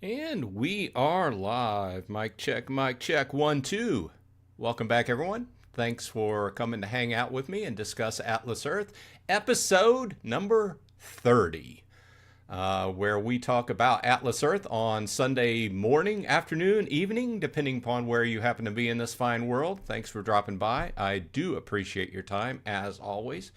And we are live. Mic check, mic check. 1, 2. Welcome back, everyone. Thanks for coming to hang out with me and discuss Atlas Earth, episode number 30, where we talk about Atlas Earth on Sunday morning, afternoon, evening, depending upon where you happen to be in this fine world. Thanks for dropping by. I do appreciate your time, as always.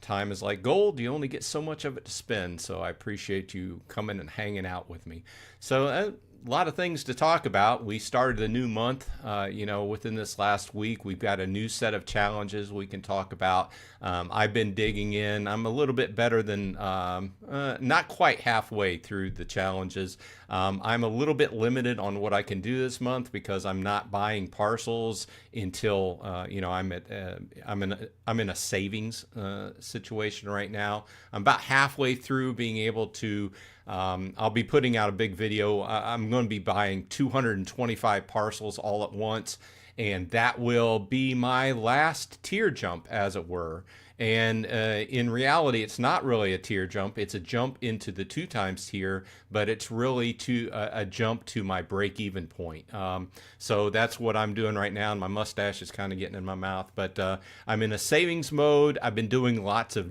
Time is like gold. You only get so much of it to spend. So I appreciate you coming and hanging out with me. So a lot of things to talk about. We started a new month, within this last week. We've got a new set of challenges we can talk about. I've been digging in. I'm a little bit better than, not quite halfway through the challenges. I'm a little bit limited on what I can do this month because I'm not buying parcels until, I'm in a savings situation right now. I'm about halfway through being able to. I'll be putting out a big video. I'm going to be buying 225 parcels all at once, and that will be my last tier jump, as it were. And in reality, it's not really a tier jump. It's a jump into the 2 times tier, but it's really a jump to my break-even point. So that's what I'm doing right now, and my mustache is kind of getting in my mouth. But I'm in a savings mode. I've been doing lots of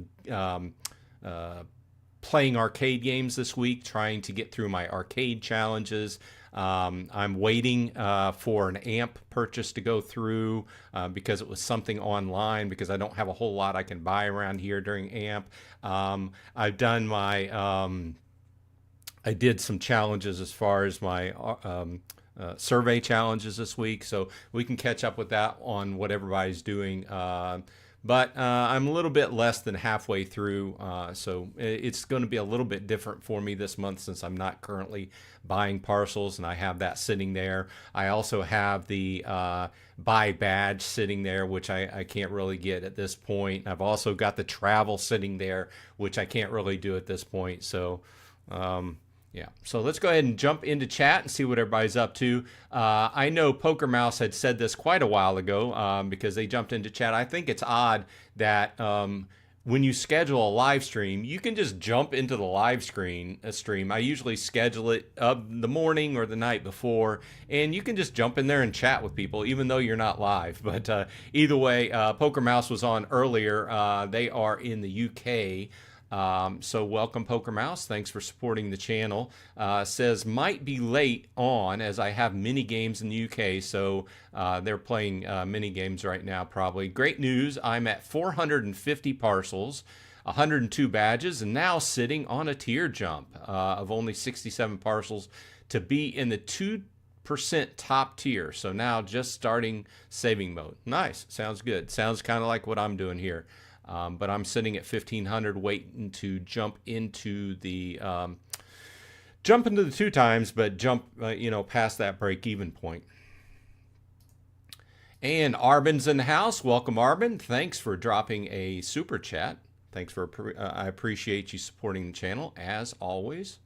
playing arcade games this week, trying to get through my arcade challenges. I'm waiting for an amp purchase to go through because it was something online, because I don't have a whole lot I can buy around here during amp. I've done I did some challenges as far as my survey challenges this week, so we can catch up with that on what everybody's doing. But I'm a little bit less than halfway through, so it's going to be a little bit different for me this month since I'm not currently buying parcels, and I have that sitting there. I also have the buy badge sitting there, which I can't really get at this point. I've also got the travel sitting there, which I can't really do at this point. So yeah, so let's go ahead and jump into chat and see what everybody's up to. I know Poker Mouse had said this quite a while ago because they jumped into chat. I think it's odd that when you schedule a live stream, you can just jump into the live stream. I usually schedule it the morning or the night before, and you can just jump in there and chat with people, even though you're not live. But either way, Poker Mouse was on earlier. They are in the UK. So welcome, Poker Mouse. Thanks for supporting the channel. Says might be late on as I have mini games in the UK. So they're playing mini games right now, probably. Great news. I'm at 450 parcels, 102 badges, and now sitting on a tier jump of only 67 parcels to be in the 2% top tier. So now just starting saving mode. Nice. Sounds good. Sounds kind of like what I'm doing here. But I'm sitting at 1,500 waiting to jump into the 2 times, but jump past that break-even point. And Arbin's in the house. Welcome, Arbin. Thanks for dropping a super chat. Thanks for I appreciate you supporting the channel as always.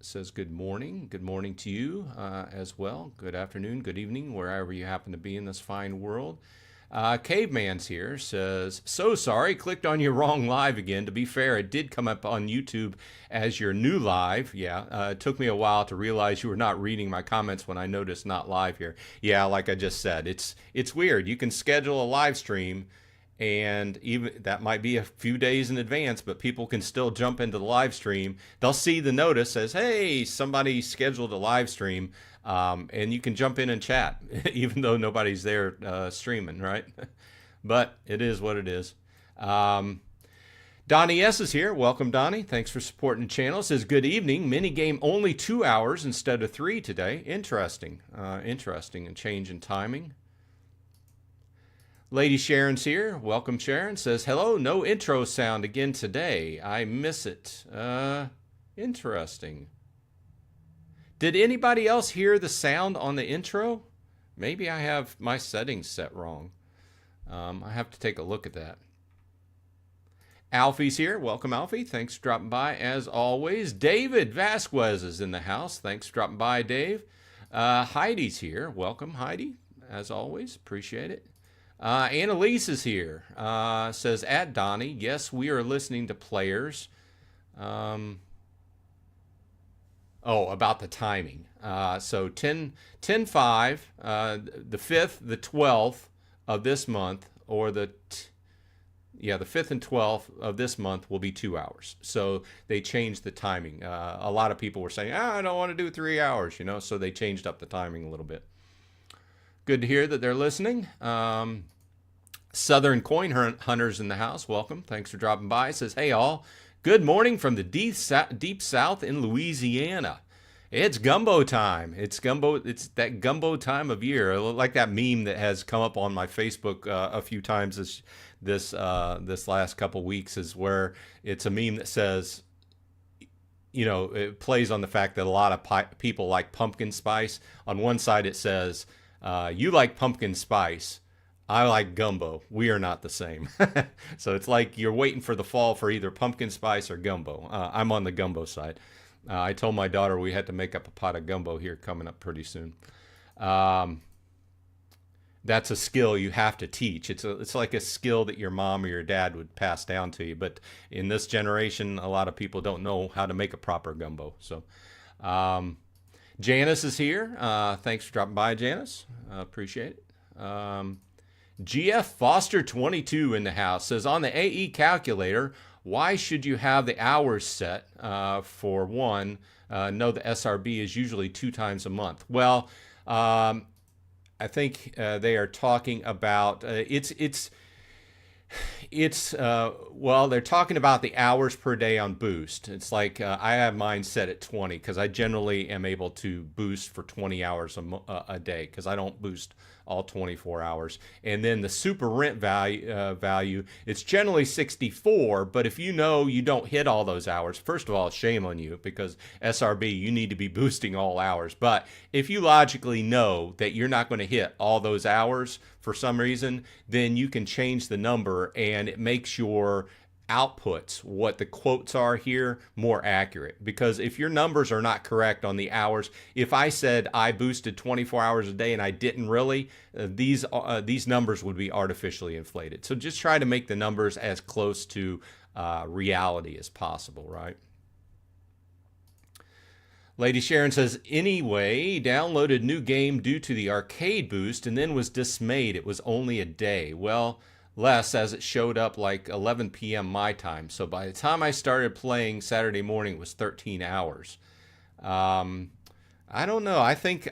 Says good morning. Good morning to you as well. Good afternoon, good evening, wherever you happen to be in this fine world. Caveman's here, says, so sorry, clicked on your wrong live again. To be fair, it did come up on YouTube as your new live. Yeah, it took me a while to realize you were not reading my comments when I noticed not live here. Yeah, like I just said, it's weird. You can schedule a live stream, and even that might be a few days in advance, but people can still jump into the live stream. They'll see the notice says, hey, somebody scheduled a live stream. And you can jump in and chat, even though nobody's there streaming, right? But it is what it is. Donnie S. is here. Welcome, Donnie. Thanks for supporting the channel. Says, good evening. Mini game only 2 hours instead of 3 today. Interesting. Interesting. And change in timing. Lady Sharon's here. Welcome, Sharon. Says, hello. No intro sound again today. I miss it. Interesting. Did anybody else hear the sound on the intro? Maybe I have my settings set wrong. I have to take a look at that. Alfie's here. Welcome, Alfie. Thanks for dropping by, as always. David Vasquez is in the house. Thanks for dropping by, Dave. Heidi's here. Welcome, Heidi, as always. Appreciate it. Annalise is here. Says, at Donnie, yes, we are listening to players. Oh, about the timing. So 10:05, the 5th, the 12th of this month, or the 5th and 12th of this month will be 2 hours. So they changed the timing. A lot of people were saying, I don't want to do 3 hours, so they changed up the timing a little bit. Good to hear that they're listening. Southern Coin Hunters in the house. Welcome. Thanks for dropping by. It says, hey, all. Good morning from the deep south in Louisiana. It's gumbo time. It's that gumbo time of year. Like that meme that has come up on my Facebook a few times this last couple weeks, is where it's a meme that says, it plays on the fact that a lot of people like pumpkin spice. On one side it says, you like pumpkin spice, I like gumbo. We are not the same. So it's like you're waiting for the fall for either pumpkin spice or gumbo. I'm on the gumbo side. I told my daughter we had to make up a pot of gumbo here coming up pretty soon. That's a skill you have to teach. It's like a skill that your mom or your dad would pass down to you. But in this generation, a lot of people don't know how to make a proper gumbo. So Janice is here. Thanks for dropping by, Janice. Appreciate it. GF Foster 22 in the house says, on the AE calculator, why should you have the hours set for one? No, the SRB is usually 2 times a month. Well, I think they are talking about well, they're talking about the hours per day on Boost. It's like I have mine set at 20 because I generally am able to boost for 20 hours a day because I don't boost all 24 hours. And then the super rent value, it's generally 64, but if you don't hit all those hours, first of all, shame on you, because SRB, you need to be boosting all hours. But if you logically know that you're not going to hit all those hours for some reason, then you can change the number and it makes your outputs, what the quotes are here, more accurate. Because if your numbers are not correct on the hours, if I said I boosted 24 hours a day and I didn't really, these numbers would be artificially inflated. So just try to make the numbers as close to reality as possible, right? Lady Sharon says, anyway, downloaded new game due to the arcade boost and then was dismayed. It was only a day. Well, less, as it showed up like 11 p.m. my time. So by the time I started playing Saturday morning, it was 13 hours. I don't know. I think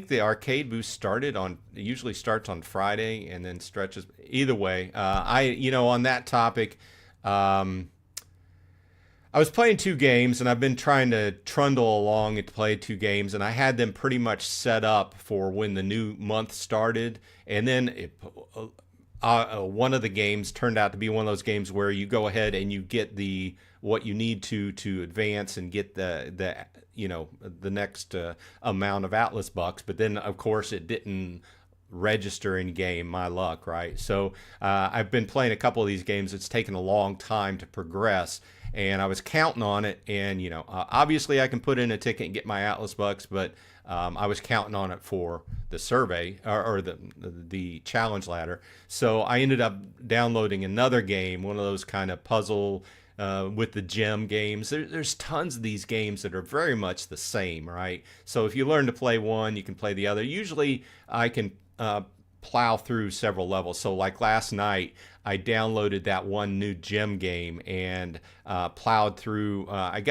the arcade boost usually starts on Friday and then stretches. Either way, on that topic, I was playing 2 games, and I've been trying to trundle along and play 2 games, and I had them pretty much set up for when the new month started, and then one of the games turned out to be one of those games where you go ahead and you get what you need to advance and get the next amount of Atlas bucks, but then of course it didn't register in game. My luck, right? So I've been playing a couple of these games. It's taken a long time to progress, and I was counting on it. And obviously I can put in a ticket and get my Atlas bucks, but I was counting on it for the survey or the challenge ladder. So I ended up downloading another game, one of those kind of puzzle with the gem games. There's tons of these games that are very much the same, right? So if you learn to play one, you can play the other. Usually I can plow through several levels. So like last night, I downloaded that one new gem game and plowed through. I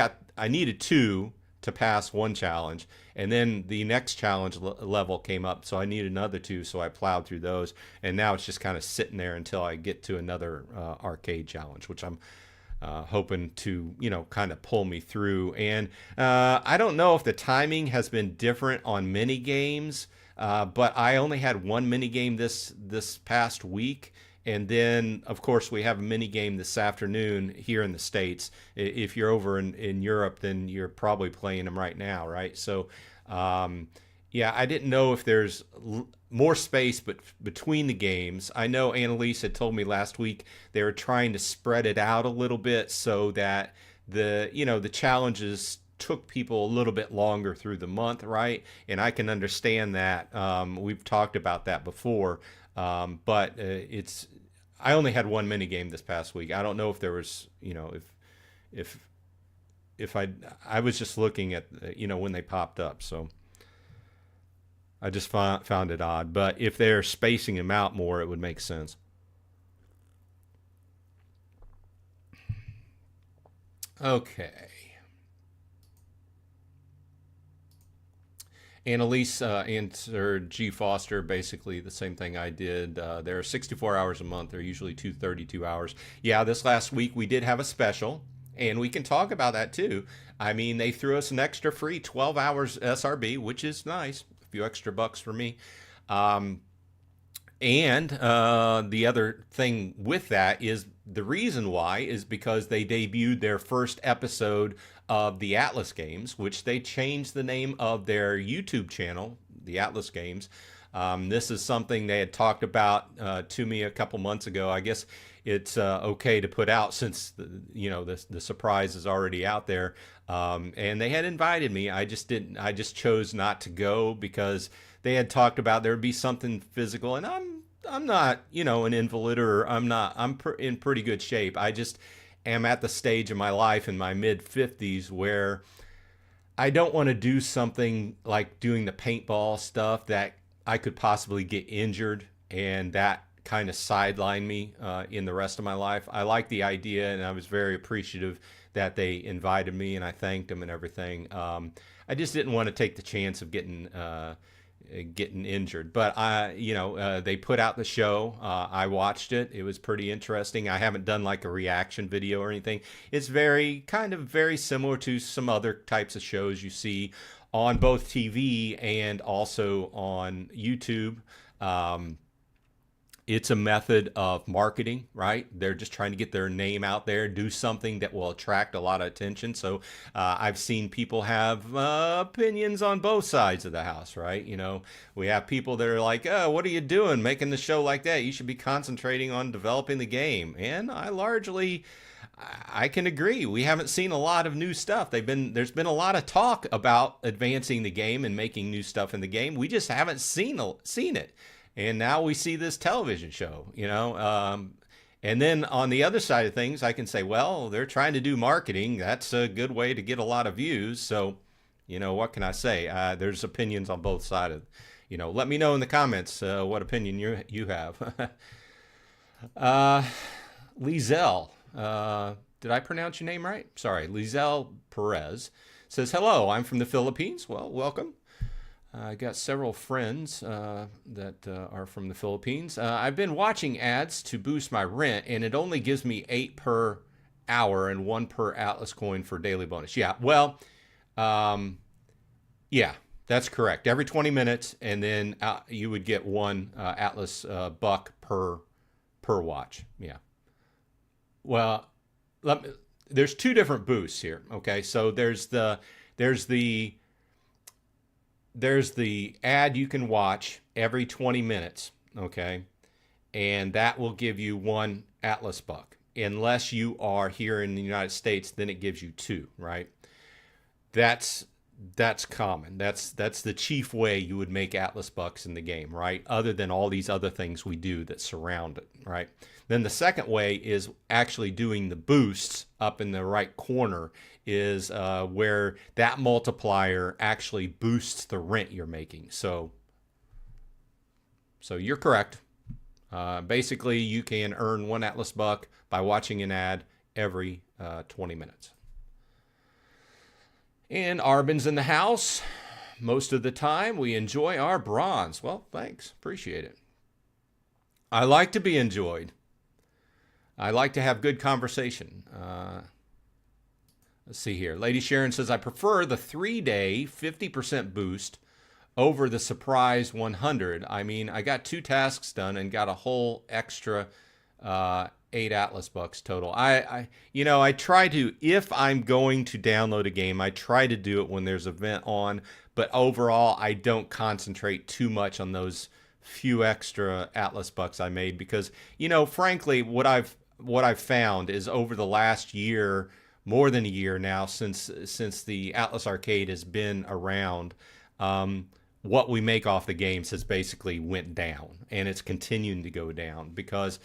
needed 2 to pass one challenge, and then the next challenge level came up, so I needed another 2, so I plowed through those, and now it's just kind of sitting there until I get to another arcade challenge, which I'm hoping to kind of pull me through. And I don't know if the timing has been different on mini games, but I only had one mini game this past week. And then, of course, we have a mini game this afternoon here in the States. If you're over in Europe, then you're probably playing them right now, right? So, I didn't know if there's more space between the games. I know Annalise had told me last week they were trying to spread it out a little bit so that the challenges took people a little bit longer through the month, right? And I can understand that. We've talked about that before. But I only had one mini game this past week. I don't know if there was, if if I was just looking at, when they popped up. So I just found it odd. But if they're spacing them out more, it would make sense. Okay. Annalise answered G. Foster, basically the same thing I did. There are 64 hours a month. They're usually 232 hours. Yeah, this last week we did have a special, and we can talk about that too. I mean, they threw us an extra free 12 hours SRB, which is nice. A few extra bucks for me. And the other thing with that is the reason why is because they debuted their first episode of the Atlas Games, which they changed the name of their YouTube channel, the Atlas Games. This is something they had talked about to me a couple months ago. I guess it's okay to put out since the surprise is already out there. And they had invited me. I just didn't. I just chose not to go because they had talked about there would be something physical, and I'm not an invalid, or I'm in pretty good shape. I just am at the stage of my life in my mid 50s where I don't want to do something like doing the paintball stuff that I could possibly get injured, and that kind of sideline me in the rest of my life. I like the idea, and I was very appreciative that they invited me, and I thanked them and everything. I just didn't want to take the chance of getting injured, but they put out the show. I watched it. It was pretty interesting. I haven't done like a reaction video or anything. It's very similar to some other types of shows you see on both TV and also on YouTube. It's a method of marketing, right? They're just trying to get their name out there, do something that will attract a lot of attention. So I've seen people have opinions on both sides of the house, right? We have people that are like, oh, what are you doing making the show like that? You should be concentrating on developing the game. And I can agree. We haven't seen a lot of new stuff. There's been a lot of talk about advancing the game and making new stuff in the game. We just haven't seen it. And now we see this television show, and then on the other side of things, I can say, well, they're trying to do marketing. That's a good way to get a lot of views. So, what can I say? There's opinions on both sides. Let me know in the comments what opinion you have. Lizelle, did I pronounce your name right? Sorry, Lizelle Perez says, hello, I'm from the Philippines. Well, welcome. I got several friends that are from the Philippines. I've been watching ads to boost my rent, and it only gives me 8 per hour and 1 per Atlas coin for daily bonus. Yeah, well, yeah, that's correct. Every 20 minutes, and then you would get 1 Atlas buck per watch. Yeah. Well, there's 2 different boosts here. Okay, so there's the ad you can watch every 20 minutes, okay? And that will give you 1 Atlas buck. Unless you are here in the United States, then it gives you 2, right? That's common. That's the chief way you would make Atlas bucks in the game, right? Other than all these other things we do that surround it, right? Then the second way is actually doing the boosts up in the right corner is where that multiplier actually boosts the rent you're making. So you're correct. Basically, you can earn 1 Atlas buck by watching an ad every 20 minutes. And Arbin's in the house. Most of the time, we enjoy our bronze. Well, thanks. Appreciate it. I like to be enjoyed. I like to have good conversation. Let's see here. Lady Sharon says, I prefer the 3-day 50% boost over the surprise 100. I mean, I got 2 tasks done and got a whole extra 8 Atlas bucks total. I try to, if I'm going to download a game, I try to do it when there's an event on, but overall, I don't concentrate too much on those few extra Atlas bucks I made because, frankly, what I've found is over the last year, more than a year now since the Atlas Arcade has been around, what we make off the games has basically went down, and it's continuing to go down because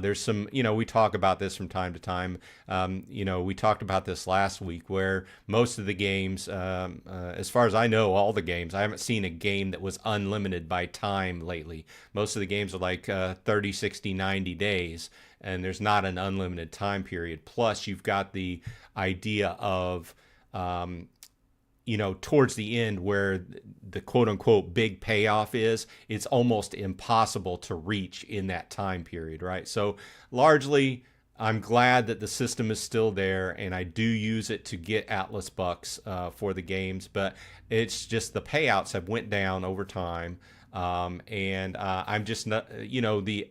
there's some, we talk about this from time to time. We talked about this last week where most of the games, as far as I know, all the games, I haven't seen a game that was unlimited by time lately. Most of the games are like 30, 60, 90 days, and there's not an unlimited time period. Plus, you've got the idea of towards the end where the quote unquote big payoff is, it's almost impossible to reach in that time period, right? So largely, I'm glad that the system is still there, and I do use it to get Atlas bucks for the games, but it's just the payouts have went down over time. And I'm just not, the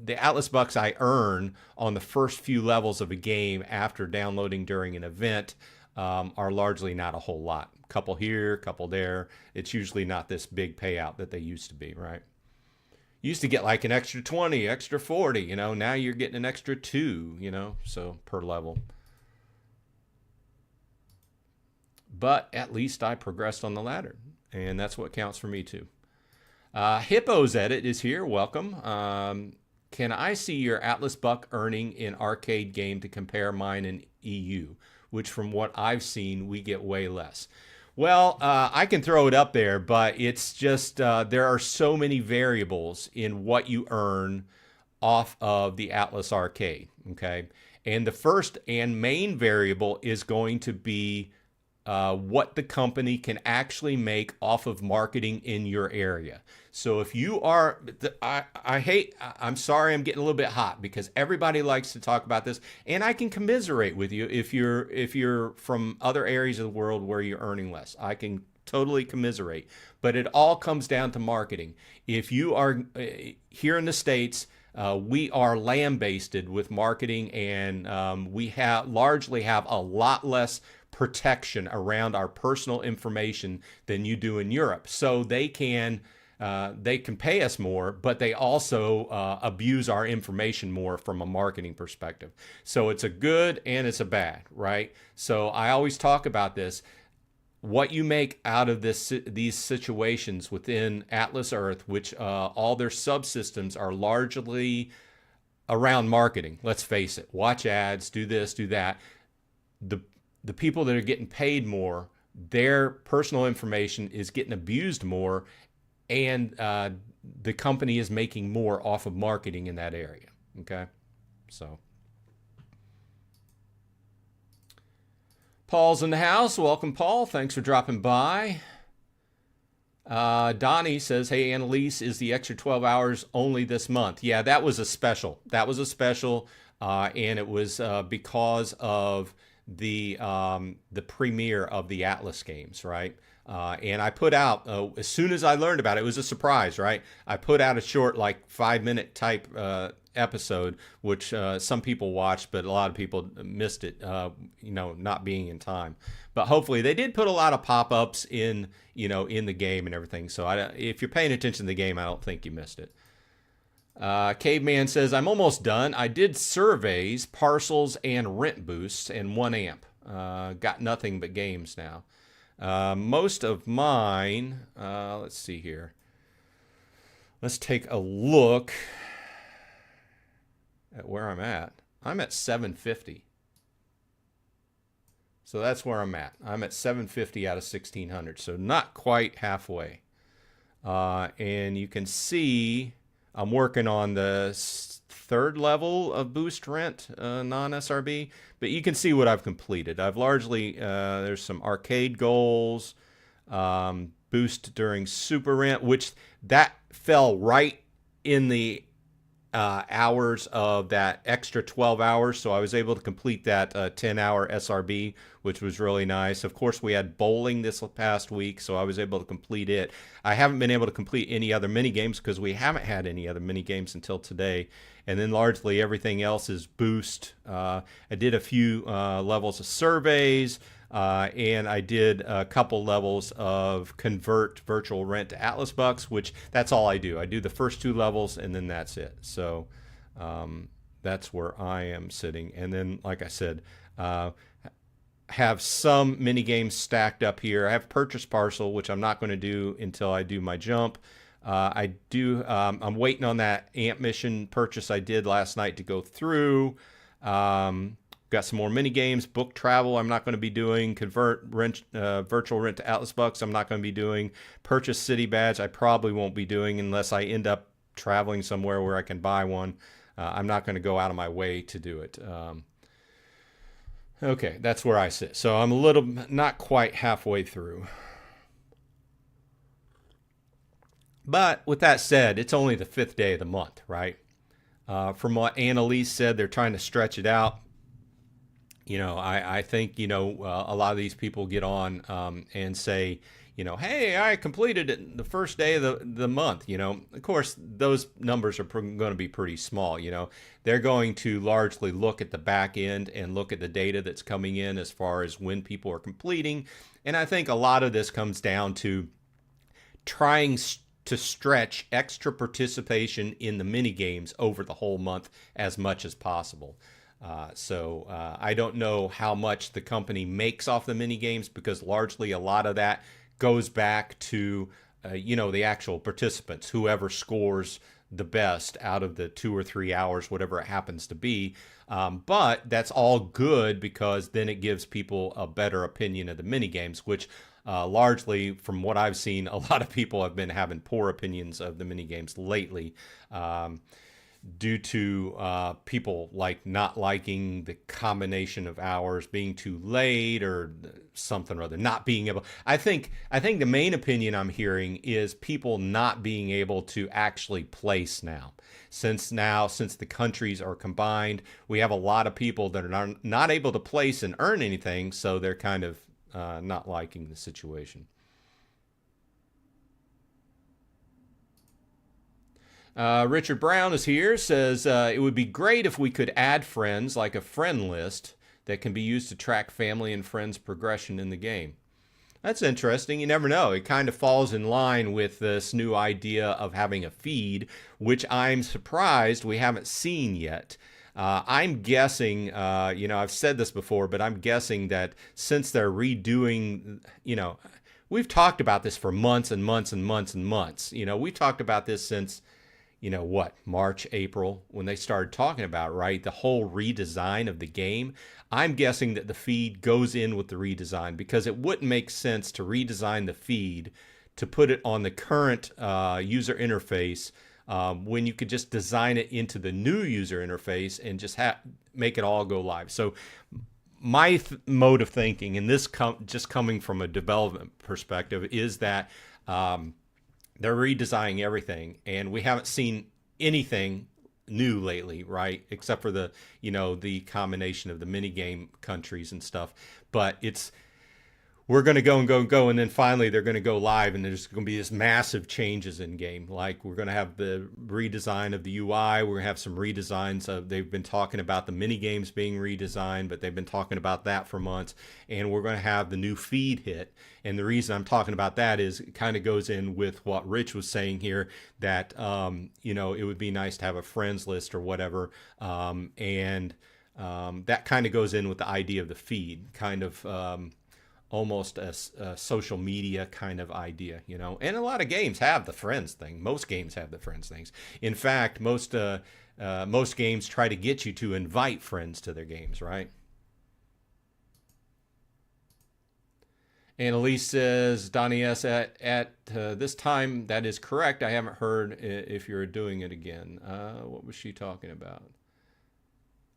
Atlas bucks I earn on the first few levels of a game after downloading during an event are largely not a whole lot. Couple here, couple there. It's usually not this big payout that they used to be, right? You used to get like an extra 20, extra 40, now you're getting an extra 2, so per level. But at least I progressed on the ladder, and that's what counts for me too. Hippo's Edit is here. Welcome. Can I see your Atlas buck earning in arcade game to compare mine in EU? Which from what I've seen, we get way less. Well, I can throw it up there, but it's just there are so many variables in what you earn off of the Atlas Arcade, okay? And the first and main variable is going to be what the company can actually make off of marketing in your area. So if you are, I'm sorry, I'm getting a little bit hot because everybody likes to talk about this, and I can commiserate with you if you're from other areas of the world where you're earning less. I can totally commiserate, but it all comes down to marketing. If you are here in the States, we are lambasted with marketing, and we largely have a lot less protection around our personal information than you do in Europe. So they can pay us more, but they also abuse our information more from a marketing perspective. So it's a good and it's a bad, right? So I always talk about this. What you make out of these situations within Atlas Earth, which all their subsystems are largely around marketing. Let's face it. Watch ads, do this, do that. The people that are getting paid more, their personal information is getting abused more, and the company is making more off of marketing in that area. Okay, so Paul's in the house. Welcome, Paul. Thanks for dropping by. Donnie says, hey, Annalise, is the extra 12 hours only this month? Yeah, that was a special. And it was because of the premiere of the Atlas games, right? And I put out, as soon as I learned about it, it was a surprise, right? I put out a short, like 5-minute type episode, which some people watched, but a lot of people missed it, not being in time. But hopefully they did put a lot of pop-ups in the game and everything. So if you're paying attention to the game, I don't think you missed it. Caveman says, I'm almost done. I did surveys, parcels, and rent boosts, and 1 amp. Got nothing but games now. Most of mine, let's see here. Let's take a look at where I'm at. I'm at 750. So that's where I'm at. I'm at 750 out of 1600. So not quite halfway. And you can see I'm working on the 3rd level of boost rent, non-SRB, but you can see what I've completed. I've largely, there's some arcade goals, boost during super rent, which that fell right in the hours of that extra 12 hours. So I was able to complete that 10-hour SRB, which was really nice. Of course, we had bowling this past week, so I was able to complete it. I haven't been able to complete any other mini games because we haven't had any other mini games until today. And then largely everything else is boost. I did a few levels of surveys, and I did a couple levels of convert virtual rent to Atlas bucks, which that's all I do. I do the first 2 levels, and then that's it. So that's where I am sitting. And then, like I said, have some mini games stacked up here. I have purchase parcel, which I'm not going to do until I do my jump. I do. I'm waiting on that ant mission purchase I did last night to go through. Got some more mini games. Book travel, I'm not going to be doing. Convert rent, virtual rent to Atlas bucks, I'm not going to be doing. Purchase city badge, I probably won't be doing unless I end up traveling somewhere where I can buy one. I'm not going to go out of my way to do it. Okay, that's where I sit. So I'm a little, not quite halfway through. But with that said, it's only the 5th day of the month, right? From what Annalise said, they're trying to stretch it out. I think, a lot of these people get on and say, hey, I completed it the first day of the month. Of course, those numbers are going to be pretty small. They're going to largely look at the back end and look at the data that's coming in as far as when people are completing. And I think a lot of this comes down to trying to stretch extra participation in the mini games over the whole month as much as possible. So I don't know how much the company makes off the mini games, because largely a lot of that goes back to the actual participants, whoever scores the best out of the 2 or 3 hours, whatever it happens to be. But that's all good, because then it gives people a better opinion of the mini games, which largely, from what I've seen, a lot of people have been having poor opinions of the mini games lately. Due to people like not liking the combination of hours, being too late, or something or other, not being able. I think the main opinion I'm hearing is people not being able to actually place now. Since the countries are combined, we have a lot of people that are not able to place and earn anything, so they're kind of not liking the situation. Richard Brown is here, says it would be great if we could add friends, like a friend list that can be used to track family and friends' progression in the game. That's interesting. You never know. It kind of falls in line with this new idea of having a feed, which I'm surprised we haven't seen yet. I'm guessing, I've said this before, but I'm guessing that since they're redoing, we've talked about this for months and months and months and months. We've talked about this since March, April, when they started talking about, right, the whole redesign of the game. I'm guessing that the feed goes in with the redesign, because it wouldn't make sense to redesign the feed to put it on the current user interface when you could just design it into the new user interface and just make it all go live. So my mode of thinking, and this just coming from a development perspective, is that they're redesigning everything, and we haven't seen anything new lately, right? Except for the combination of the mini game countries and stuff. But we're going to go and go and go, and then finally they're going to go live, and there's going to be this massive changes in game. Like, we're going to have the redesign of the UI. We're going to have some redesigns of, they've been talking about the mini games being redesigned, but they've been talking about that for months. And we're going to have the new feed hit. And the reason I'm talking about that is it kind of goes in with what Rich was saying here, that, it would be nice to have a friends list or whatever. And that kind of goes in with the idea of the feed, kind of, almost a social media kind of idea, and a lot of games have the friends thing. Most games have the friends things. In fact, most games try to get you to invite friends to their games, right? Annalise says, Donnie S, at this time, that is correct. I haven't heard if you're doing it again. What was she talking about?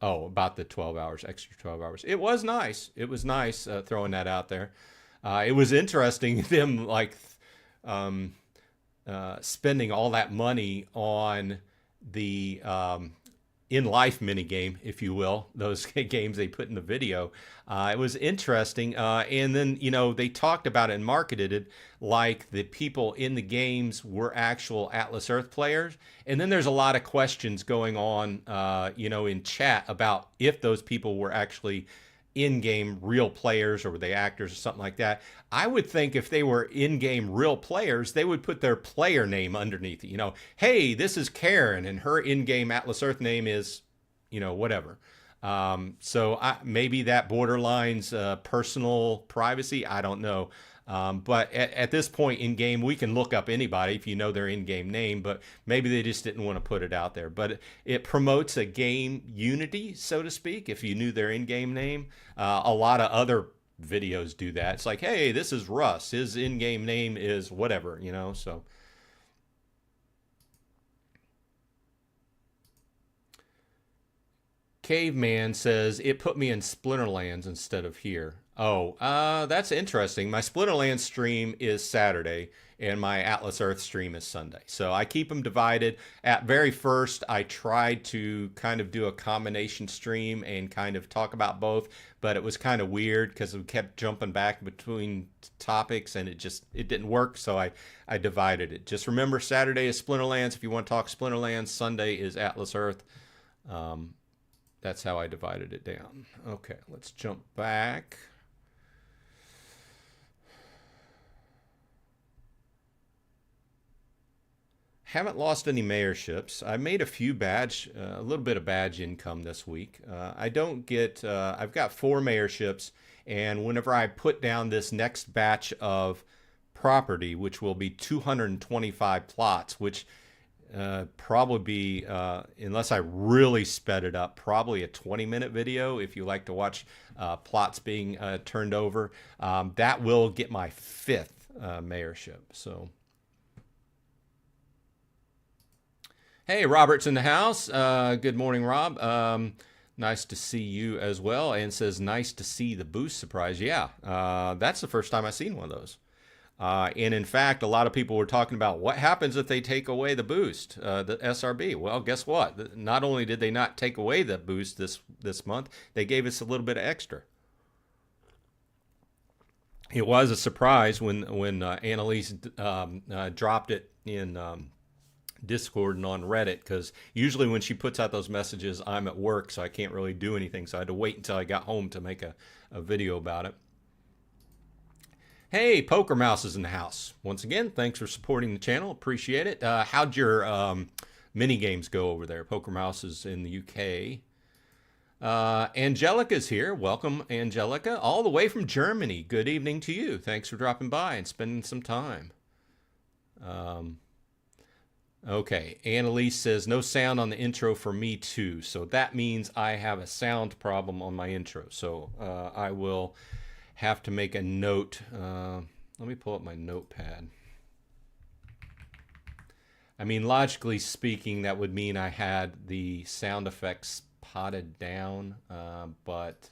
Oh, about the 12 hours, extra 12 hours. It was nice. It was nice throwing that out there. It was interesting, them spending all that money on the in-life minigame, if you will, those games they put in the video. It was interesting. And then, they talked about it and marketed it like the people in the games were actual Atlas Earth players. And then there's a lot of questions going on, in chat about if those people were actually in-game real players, or were they actors or something like that. I would think if they were in-game real players, they would put their player name underneath it. Hey, this is Karen, and her in-game Atlas Earth name is, whatever. So maybe that borderlines personal privacy. I don't know. But at this point in game, we can look up anybody if you know their in-game name, but maybe they just didn't want to put it out there. But it promotes a game unity, so to speak, if you knew their in-game name. A lot of other videos do that. It's like, hey, this is Russ. His in-game name is whatever, you know, so. Caveman says, it put me in Splinterlands instead of here. Oh, that's interesting. My Splinterlands stream is Saturday, and my Atlas Earth stream is Sunday. So I keep them divided. At very first, I tried to kind of do a combination stream and kind of talk about both, but it was kind of weird because we kept jumping back between topics, and it didn't work, so I divided it. Just remember, Saturday is Splinterlands if you want to talk Splinterlands. Sunday is Atlas Earth. That's how I divided it down. Okay, let's jump back. Haven't lost any mayorships. I made a few a little bit of badge income this week. I don't get, I've got 4 mayorships, and whenever I put down this next batch of property, which will be 225 plots, which probably be, unless I really sped it up, probably a 20-minute video if you like to watch plots being turned over. That will get my 5th mayorship. So, hey, Robert's in the house. Good morning, Rob. Nice to see you as well. And says, nice to see the boost surprise. Yeah, that's the first time I've seen one of those. And in fact, a lot of people were talking about what happens if they take away the boost, the SRB. Well, guess what? Not only did they not take away the boost this month, they gave us a little bit of extra. It was a surprise when Annalise dropped it in Discord and on Reddit, because usually when she puts out those messages, I'm at work, so I can't really do anything. So I had to wait until I got home to make a video about it. Hey, Poker Mouse is in the house. Once again, thanks for supporting the channel. Appreciate it. How'd your mini games go over there? Poker Mouse is in the UK. Angelica's here. Welcome, Angelica, all the way from Germany. Good evening to you. Thanks for dropping by and spending some time. Okay, Annalise says, no sound on the intro for me too. So that means I have a sound problem on my intro. So I will have to make a note. Let me pull up my notepad. I mean, logically speaking, that would mean I had the sound effects potted down, but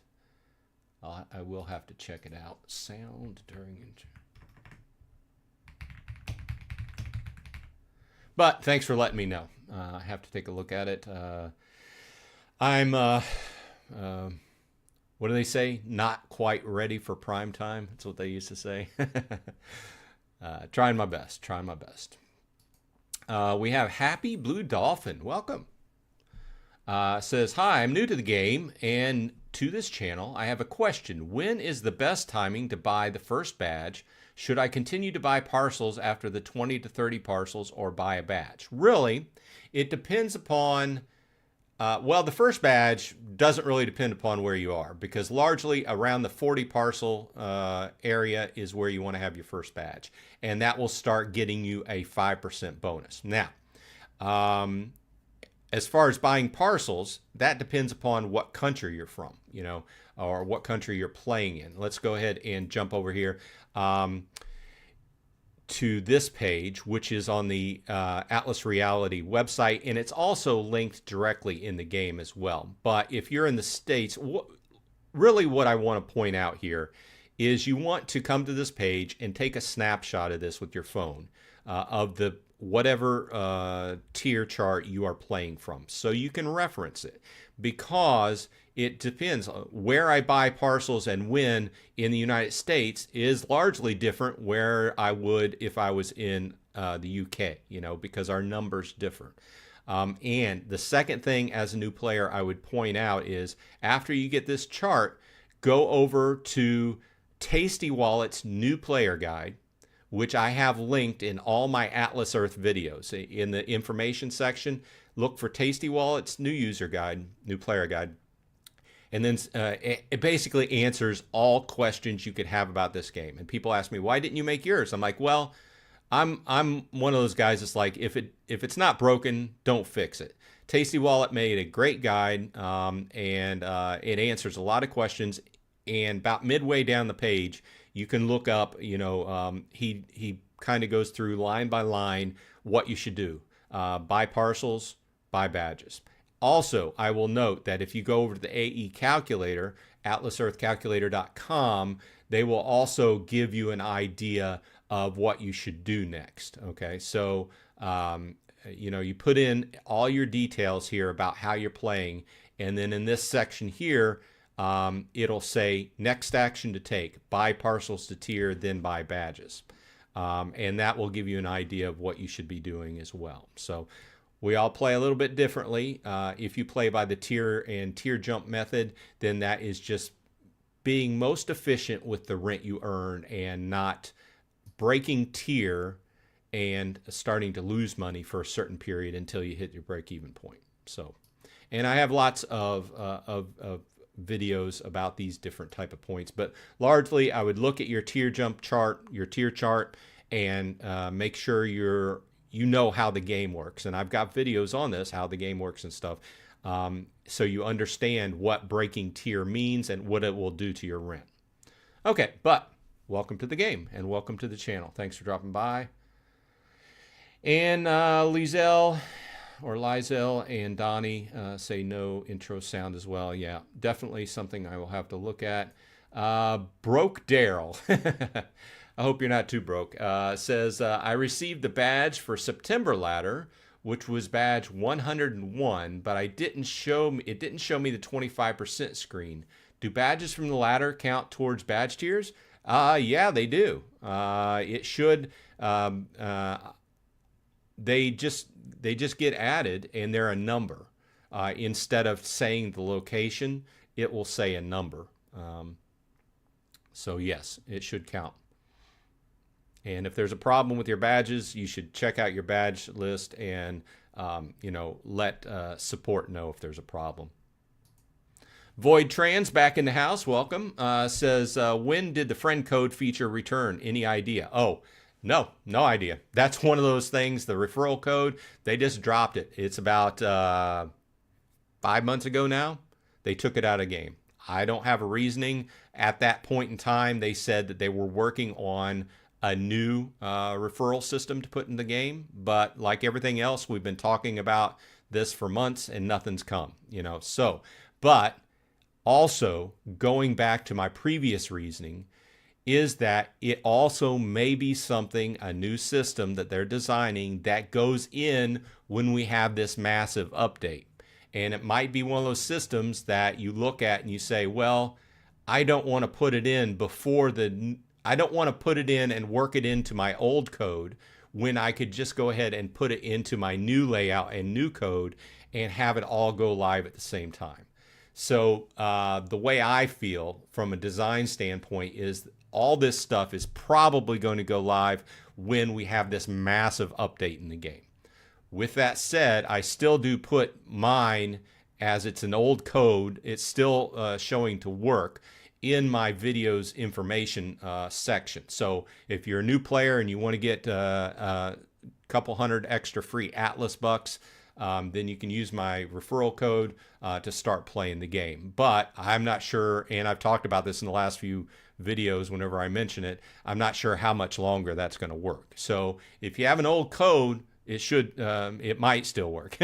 I will have to check it out. Sound during intro. But thanks for letting me know. I have to take a look at it. I'm, what do they say? Not quite ready for prime time. That's what they used to say. Trying my best. Trying my best. We have Happy Blue Dolphin. Welcome. Says, hi, I'm new to the game and to this channel. I have a question. When is the best timing to buy the first badge? Should I continue to buy parcels after the 20 to 30 parcels or buy a badge? Really, it depends upon, well, the first badge doesn't really depend upon where you are, because largely around the 40 parcel area is where you want to have your first badge. And that will start getting you a 5% bonus. Now, as far as buying parcels, that depends upon what country you're from, you know, or what country you're playing in. Let's go ahead and jump over here to this page, which is on the Atlas Reality website, and it's also linked directly in the game as well. But if you're in the States, really what I want to point out here is you want to come to this page and take a snapshot of this with your phone of the whatever tier chart you are playing from, so you can reference it, because it depends. Where I buy parcels and when in the United States is largely different where I would if I was in the UK, you know, because our numbers differ. And the second thing as a new player I would point out is, after you get this chart, go over to Tasty Wallet's new player guide, which I have linked in all my Atlas Earth videos. In the information section, look for Tasty Wallet's new user guide, new player guide. And then it basically answers all questions you could have about this game. And people ask me, why didn't you make yours? I'm like, well, I'm one of those guys that's like, if it's not broken, don't fix it. Tasty Wallet made a great guide, and it answers a lot of questions. And about midway down the page, you can look up, he kind of goes through line by line what you should do. Buy parcels, buy badges. Also, I will note that if you go over to the AE calculator, atlasearthcalculator.com, they will also give you an idea of what you should do next. Okay, so you put in all your details here about how you're playing, and then in this section here, it'll say next action to take: buy parcels to tier, then buy badges, and that will give you an idea of what you should be doing as well. So we all play a little bit differently. If you play by the tier and tier jump method, then that is just being most efficient with the rent you earn and not breaking tier and starting to lose money for a certain period until you hit your break-even point. So, and I have lots of videos about these different type of points, but largely I would look at your tier jump chart, your tier chart, and make sure you know how the game works. And I've got videos on this, how the game works and stuff, so you understand what breaking tier means and what it will do to your rent. Okay, but welcome to the game and welcome to the channel. Thanks for dropping by. And Lizel and Donnie say no intro sound as well. Yeah, definitely something I will have to look at. Broke Daryl. I hope you're not too broke. Says, I received the badge for September ladder, which was badge 101, but it didn't show me the 25% screen. Do badges from the ladder count towards badge tiers? Yeah, they do. It should. They just get added, and they're a number. Instead of saying the location, it will say a number. So yes, it should count. And if there's a problem with your badges, you should check out your badge list and let support know if there's a problem. Void Trans back in the house, welcome. Says, when did the friend code feature return? Any idea? Oh, no idea. That's one of those things, the referral code, they just dropped it. It's about 5 months ago now. They took it out of game. I don't have a reasoning. At that point in time, they said that they were working on a new referral system to put in the game. But like everything else, we've been talking about this for months and nothing's come, So, but also going back to my previous reasoning is that it also may be something, a new system that they're designing that goes in when we have this massive update. And it might be one of those systems that you look at and you say, well, I don't want to put it in I don't want to put it in and work it into my old code when I could just go ahead and put it into my new layout and new code and have it all go live at the same time. So the way I feel from a design standpoint is all this stuff is probably going to go live when we have this massive update in the game. With that said, I still do put mine, as it's an old code, it's still showing to work in my videos information section. So if you're a new player and you want to get a couple hundred extra free Atlas bucks, then you can use my referral code to start playing the game. But I'm not sure, and I've talked about this in the last few videos whenever I mention it, I'm not sure how much longer that's going to work. So if you have an old code, it might still work.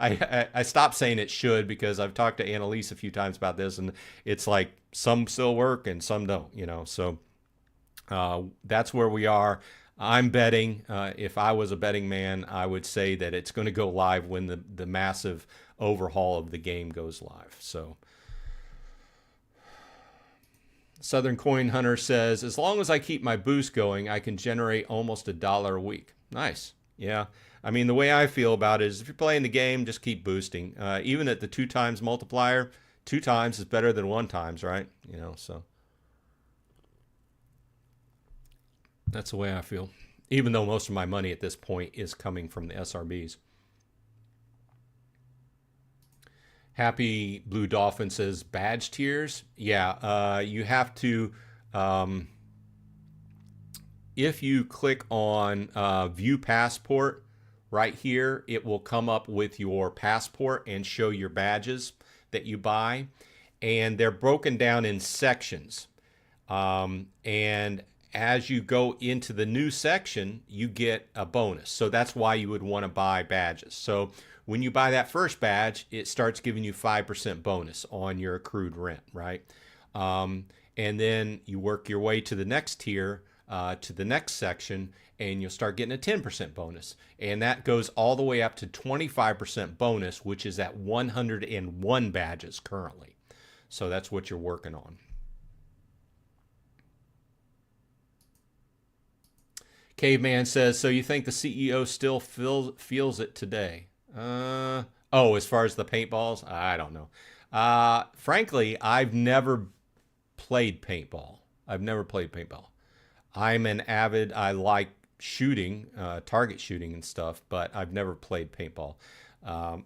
I stopped saying it should because I've talked to Annalise a few times about this, and it's like some still work and some don't, So that's where we are. I'm betting, if I was a betting man, I would say that it's going to go live when the massive overhaul of the game goes live. So Southern Coin Hunter says, as long as I keep my boost going, I can generate almost $1 a week. Nice. Yeah. I mean, the way I feel about it is if you're playing the game, just keep boosting. Even at the 2 times multiplier, 2 times is better than 1 times, right? So that's the way I feel. Even though most of my money at this point is coming from the SRBs. Happy Blue Dolphin says badge tiers. Yeah, you have to. Um, if you click on view passport right here, it will come up with your passport and show your badges that you buy. And they're broken down in sections. And as you go into the new section, you get a bonus. So that's why you would want to buy badges. So when you buy that first badge, it starts giving you 5% bonus on your accrued rent, right? And then you work your way to the next tier, to the next section, and you'll start getting a 10% bonus. And that goes all the way up to 25% bonus, which is at 101 badges currently. So that's what you're working on. Caveman says, so you think the CEO still feels it today? Oh, as far as the paintballs, I don't know. Frankly, I've never played paintball. I've never played paintball. I'm an avid, I like shooting, target shooting and stuff, but I've never played paintball.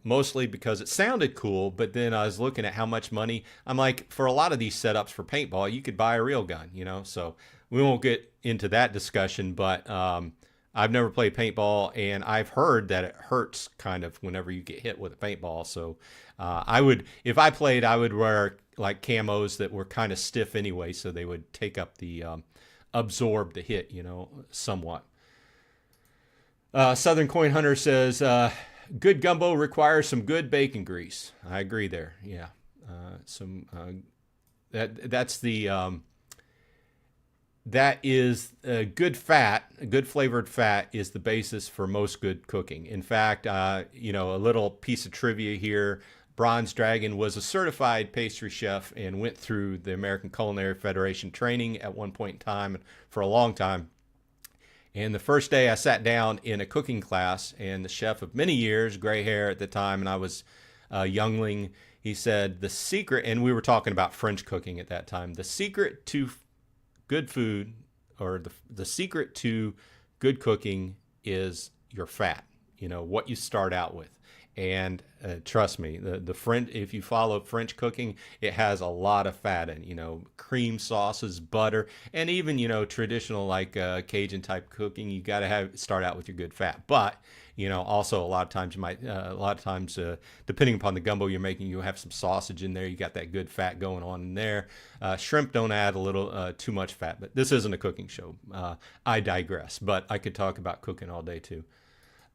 Mostly because it sounded cool, but then I was looking at how much money. I'm like, for a lot of these setups for paintball, you could buy a real gun, you know? So we won't get into that discussion, but I've never played paintball, and I've heard that it hurts kind of whenever you get hit with a paintball. So I would, if I played, I would wear like camos that were kind of stiff anyway, so they would take up the, absorb the hit, you know, somewhat. Southern Coin Hunter says, good gumbo requires some good bacon grease. I agree there. Yeah. That's the, that is good fat, good flavored fat is the basis for most good cooking. In fact, you know, a little piece of trivia here. Bronze Dragon was a certified pastry chef and went through the American Culinary Federation training at one point in time for a long time. And the first day I sat down in a cooking class, and the chef of many years, gray hair at the time, and I was a youngling, he said, the secret, and we were talking about French cooking at that time, the secret to good food, or the secret to good cooking is your fat, you know, what you start out with. And trust me, the French, if you follow French cooking, it has a lot of fat in, you know, cream sauces, butter, and even, you know, traditional like Cajun type cooking, you got to start out with your good fat. But, you know, also a lot of times you might, depending upon the gumbo you're making, you have some sausage in there. You got that good fat going on in there. Shrimp don't add a little too much fat, but this isn't a cooking show. I digress, but I could talk about cooking all day too.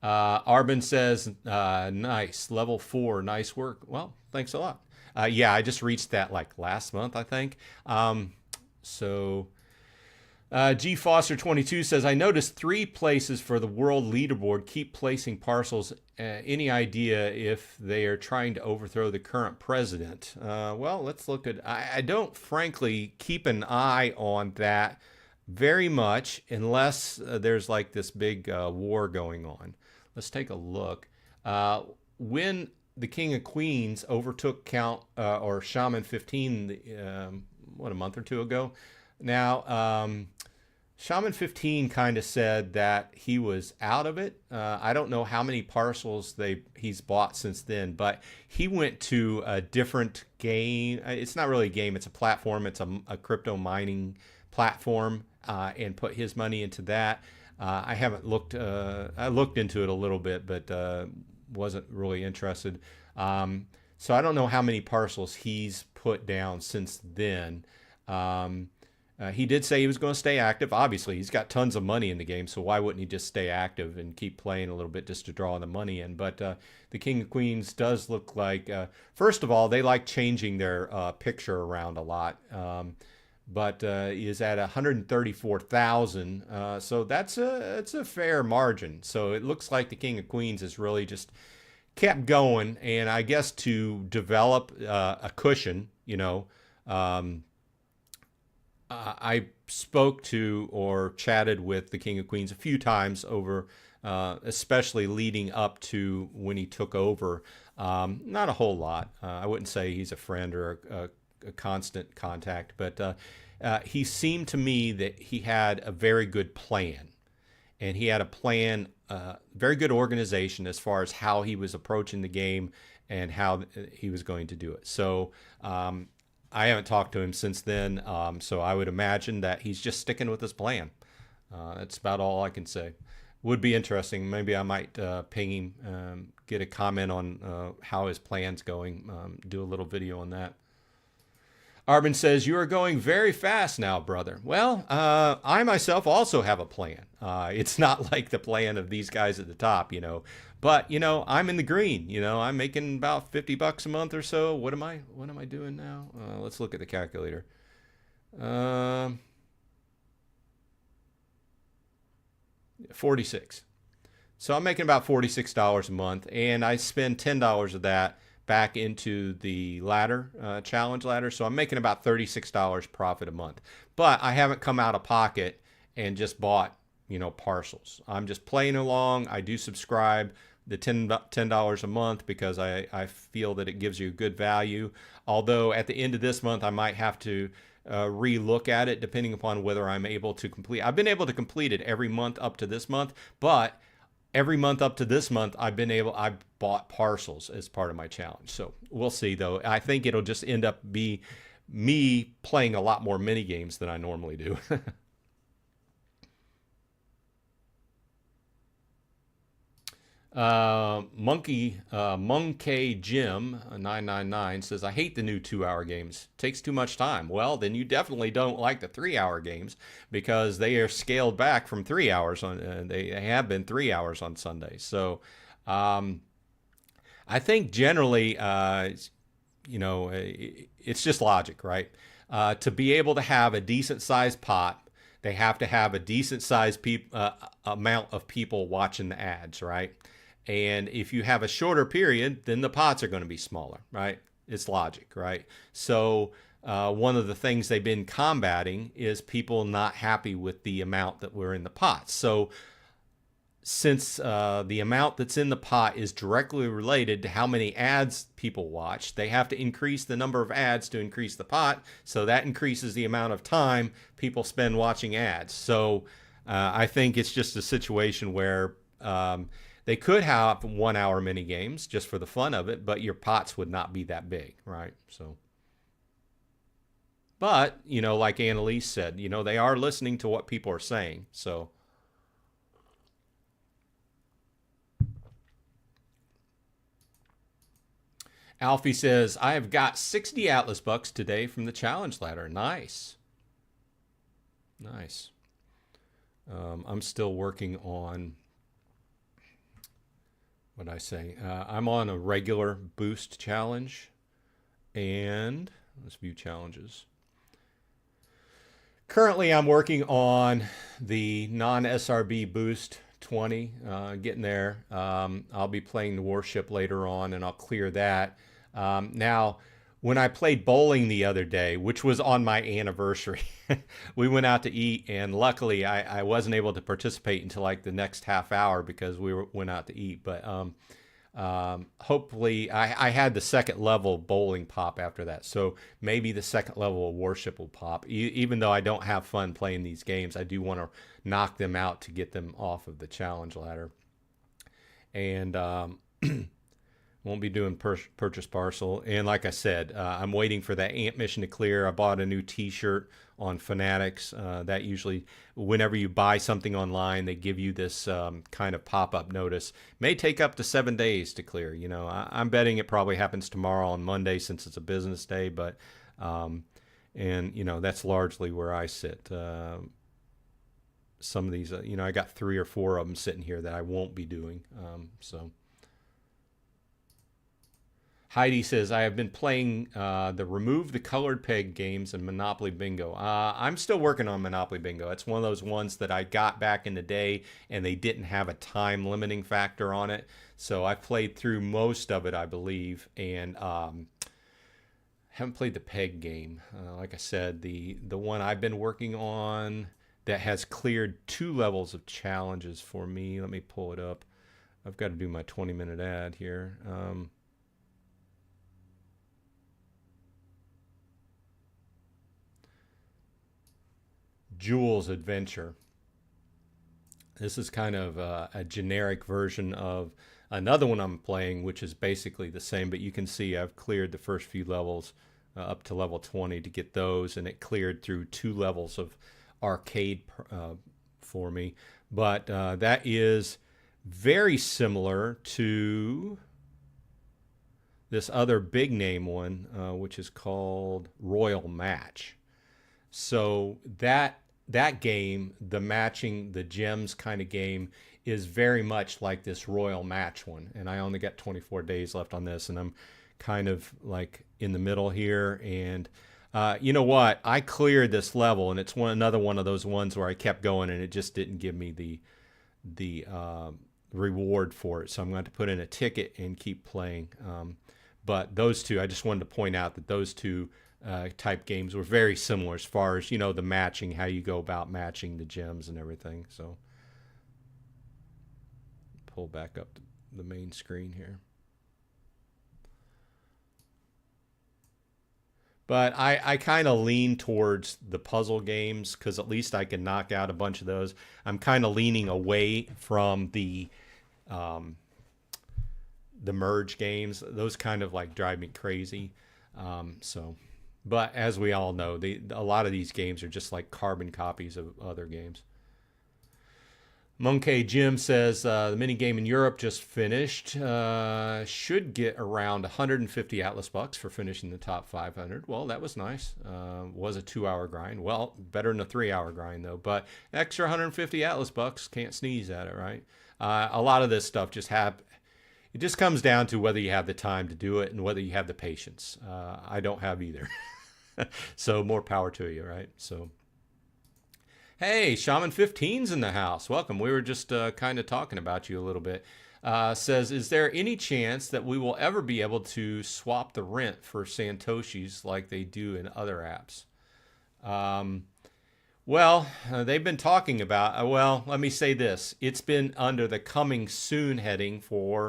Arbin says, nice, level 4, nice work. Well, thanks a lot. Yeah, I just reached that like last month, I think. G Foster 22 says, I noticed 3 places for the world leaderboard keep placing parcels. Any idea if they are trying to overthrow the current president? Well, let's look at, I don't frankly keep an eye on that very much unless there's like this big war going on. Let's take a look. When the King of Queens overtook Count or Shaman 15, a month or two ago. Now, Shaman 15 kind of said that he was out of it. I don't know how many parcels he's bought since then, but he went to a different game. It's not really a game. It's a platform. It's a crypto mining platform, and put his money into that. I haven't looked. I looked into it a little bit, but wasn't really interested. So I don't know how many parcels he's put down since then. He did say he was going to stay active. Obviously, he's got tons of money in the game, so why wouldn't he just stay active and keep playing a little bit just to draw the money in? But the King of Queens does look like, first of all, they like changing their picture around a lot. But is at 134,000. So it's a fair margin. So it looks like the King of Queens has really just kept going, and I guess to develop a cushion, you know. I spoke to or chatted with the King of Queens a few times over, especially leading up to when he took over. Not a whole lot. I wouldn't say he's a friend or a constant contact, but he seemed to me that he had a very good plan, and he had a plan, very good organization as far as how he was approaching the game and how he was going to do it. So I haven't talked to him since then, so I would imagine that he's just sticking with his plan. That's about all I can say. Would be interesting. Maybe I might ping him, get a comment on how his plan's going, do a little video on that. Arvin says, you are going very fast now, brother. Well, I myself also have a plan. It's not like the plan of these guys at the top, but, I'm in the green. I'm making about $50 a month or so. What am I doing now? Let's look at the calculator. 46. So I'm making about $46 a month, and I spend $10 of that back into the ladder, challenge ladder. So I'm making about $36 profit a month. But I haven't come out of pocket and just bought, parcels. I'm just playing along. I do subscribe the $10 a month because I feel that it gives you good value. Although at the end of this month, I might have to re-look at it depending upon whether I'm able to complete. I've been able to complete it every month up to this month, but every month up to this month, I bought parcels as part of my challenge. So we'll see, though. I think it'll just end up be me playing a lot more mini games than I normally do. Monkey Jim 999 says, I hate the new 2-hour games. Takes too much time. Well, then you definitely don't like the 3-hour games because they are scaled back from 3 hours on. They have been 3 hours on Sundays. So, I think generally, it's just logic, right? To be able to have a decent sized pot, they have to have a decent sized amount of people watching the ads, right? And if you have a shorter period, then the pots are going to be smaller, right? It's logic, right? So one of the things they've been combating is people not happy with the amount that were in the pots. So since the amount that's in the pot is directly related to how many ads people watch, they have to increase the number of ads to increase the pot. So that increases the amount of time people spend watching ads. So I think it's just a situation where they could have 1-hour mini games just for the fun of it, but your pots would not be that big, right? So, but, like Annalise said, they are listening to what people are saying. So, Alfie says, I have got 60 Atlas bucks today from the challenge ladder. Nice. Nice. I'm still working on, what I say? I'm on a regular boost challenge, and let's view challenges. Currently, I'm working on the non-SRB boost 20, getting there. I'll be playing the warship later on, and I'll clear that. Now, when I played bowling the other day, which was on my anniversary, we went out to eat, and luckily I wasn't able to participate until like the next half hour because went out to eat. But hopefully I had the second level bowling pop after that. So maybe the second level of warship will pop. Even though I don't have fun playing these games, I do want to knock them out to get them off of the challenge ladder. And won't be doing purchase parcel. And like I said, I'm waiting for that ant mission to clear. I bought a new t-shirt on Fanatics. That usually, whenever you buy something online, they give you this kind of pop-up notice. May take up to 7 days to clear. I'm betting it probably happens tomorrow on Monday since it's a business day. But, that's largely where I sit. Some of these, I got 3 or 4 of them sitting here that I won't be doing. So. Heidi says, I have been playing the Remove the Colored Peg games and Monopoly Bingo. I'm still working on Monopoly Bingo. It's one of those ones that I got back in the day, and they didn't have a time limiting factor on it. So I played through most of it, I believe, and haven't played the Peg game. Like I said, the one I've been working on that has cleared 2 levels of challenges for me. Let me pull it up. I've got to do my 20-minute ad here. Jules Adventure. This is kind of a generic version of another one I'm playing, which is basically the same, but you can see I've cleared the first few levels up to level 20 to get those, and it cleared through 2 levels of arcade for me. But that is very similar to this other big name one, which is called Royal Match. So that game, the matching the gems kind of game, is very much like this Royal Match one. And I only got 24 days left on this, and I'm kind of like in the middle here. And you know what? I cleared this level, and it's another one of those ones where I kept going, and it just didn't give me the reward for it. So I'm going to put in a ticket and keep playing. But those two, I just wanted to point out that those two type games were very similar as far as, the matching, how you go about matching the gems and everything. So pull back up the main screen here. But I kind of lean towards the puzzle games because at least I can knock out a bunch of those. I'm kind of leaning away from the merge games. Those kind of like drive me crazy. But as we all know, a lot of these games are just like carbon copies of other games. Monkey Jim says the mini game in Europe just finished. Should get around 150 Atlas bucks for finishing the top 500. Well, that was nice. Was a 2-hour grind. Well, better than a 3-hour grind though. But extra 150 Atlas bucks, can't sneeze at it, right? A lot of this stuff it just comes down to whether you have the time to do it and whether you have the patience. I don't have either. So more power to you, right? So. Hey, Shaman 15's in the house. Welcome. We were just kind of talking about you a little bit. Says, is there any chance that we will ever be able to swap the rent for Santoshis like they do in other apps? Well, they've been talking about, well, let me say this. It's been under the coming soon heading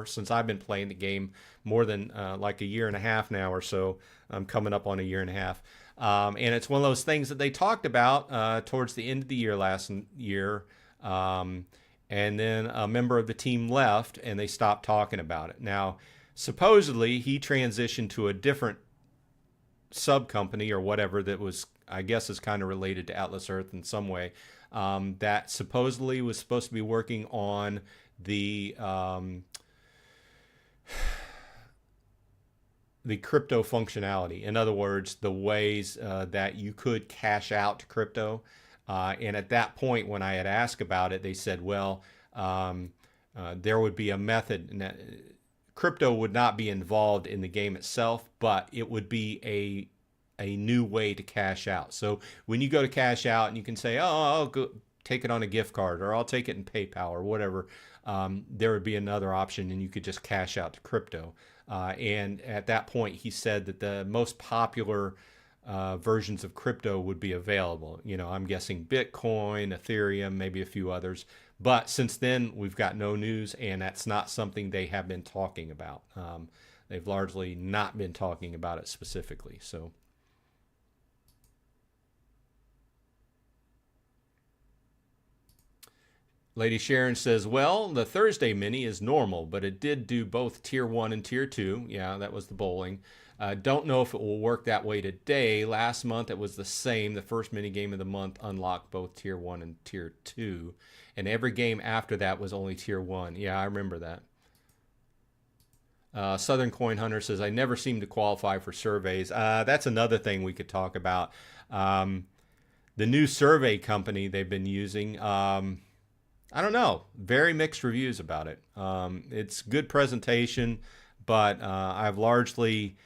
since I've been playing the game more than like a year and a half now or so. I'm coming up on a year and a half. And it's one of those things that they talked about towards the end of the year last year. And then a member of the team left and they stopped talking about it. Now, supposedly he transitioned to a different sub company or whatever that was, I guess, is kind of related to Atlas Earth in some way, that supposedly was supposed to be working on the crypto functionality. In other words, the ways that you could cash out crypto. And at that point, when I had asked about it, they said, well, there would be a method. And crypto would not be involved in the game itself, but it would be a new way to cash out. So when you go to cash out and you can say, oh, I'll go take it on a gift card or I'll take it in PayPal or whatever, there would be another option and you could just cash out to crypto. And at that point, he said that the most popular versions of crypto would be available. I'm guessing Bitcoin, Ethereum, maybe a few others. But since then, we've got no news, and that's not something they have been talking about. They've largely not been talking about it specifically. So. Lady Sharon says, well, the Thursday mini is normal, but it did do both tier 1 and tier 2. Yeah, that was the bowling. Don't know if it will work that way today. Last month it was the same. The first mini game of the month unlocked both tier 1 and tier 2. And every game after that was only tier 1. Yeah, I remember that. Southern Coin Hunter says, I never seem to qualify for surveys. That's another thing we could talk about. The new survey company they've been using, I don't know. Very mixed reviews about it. It's good presentation, but I've largely...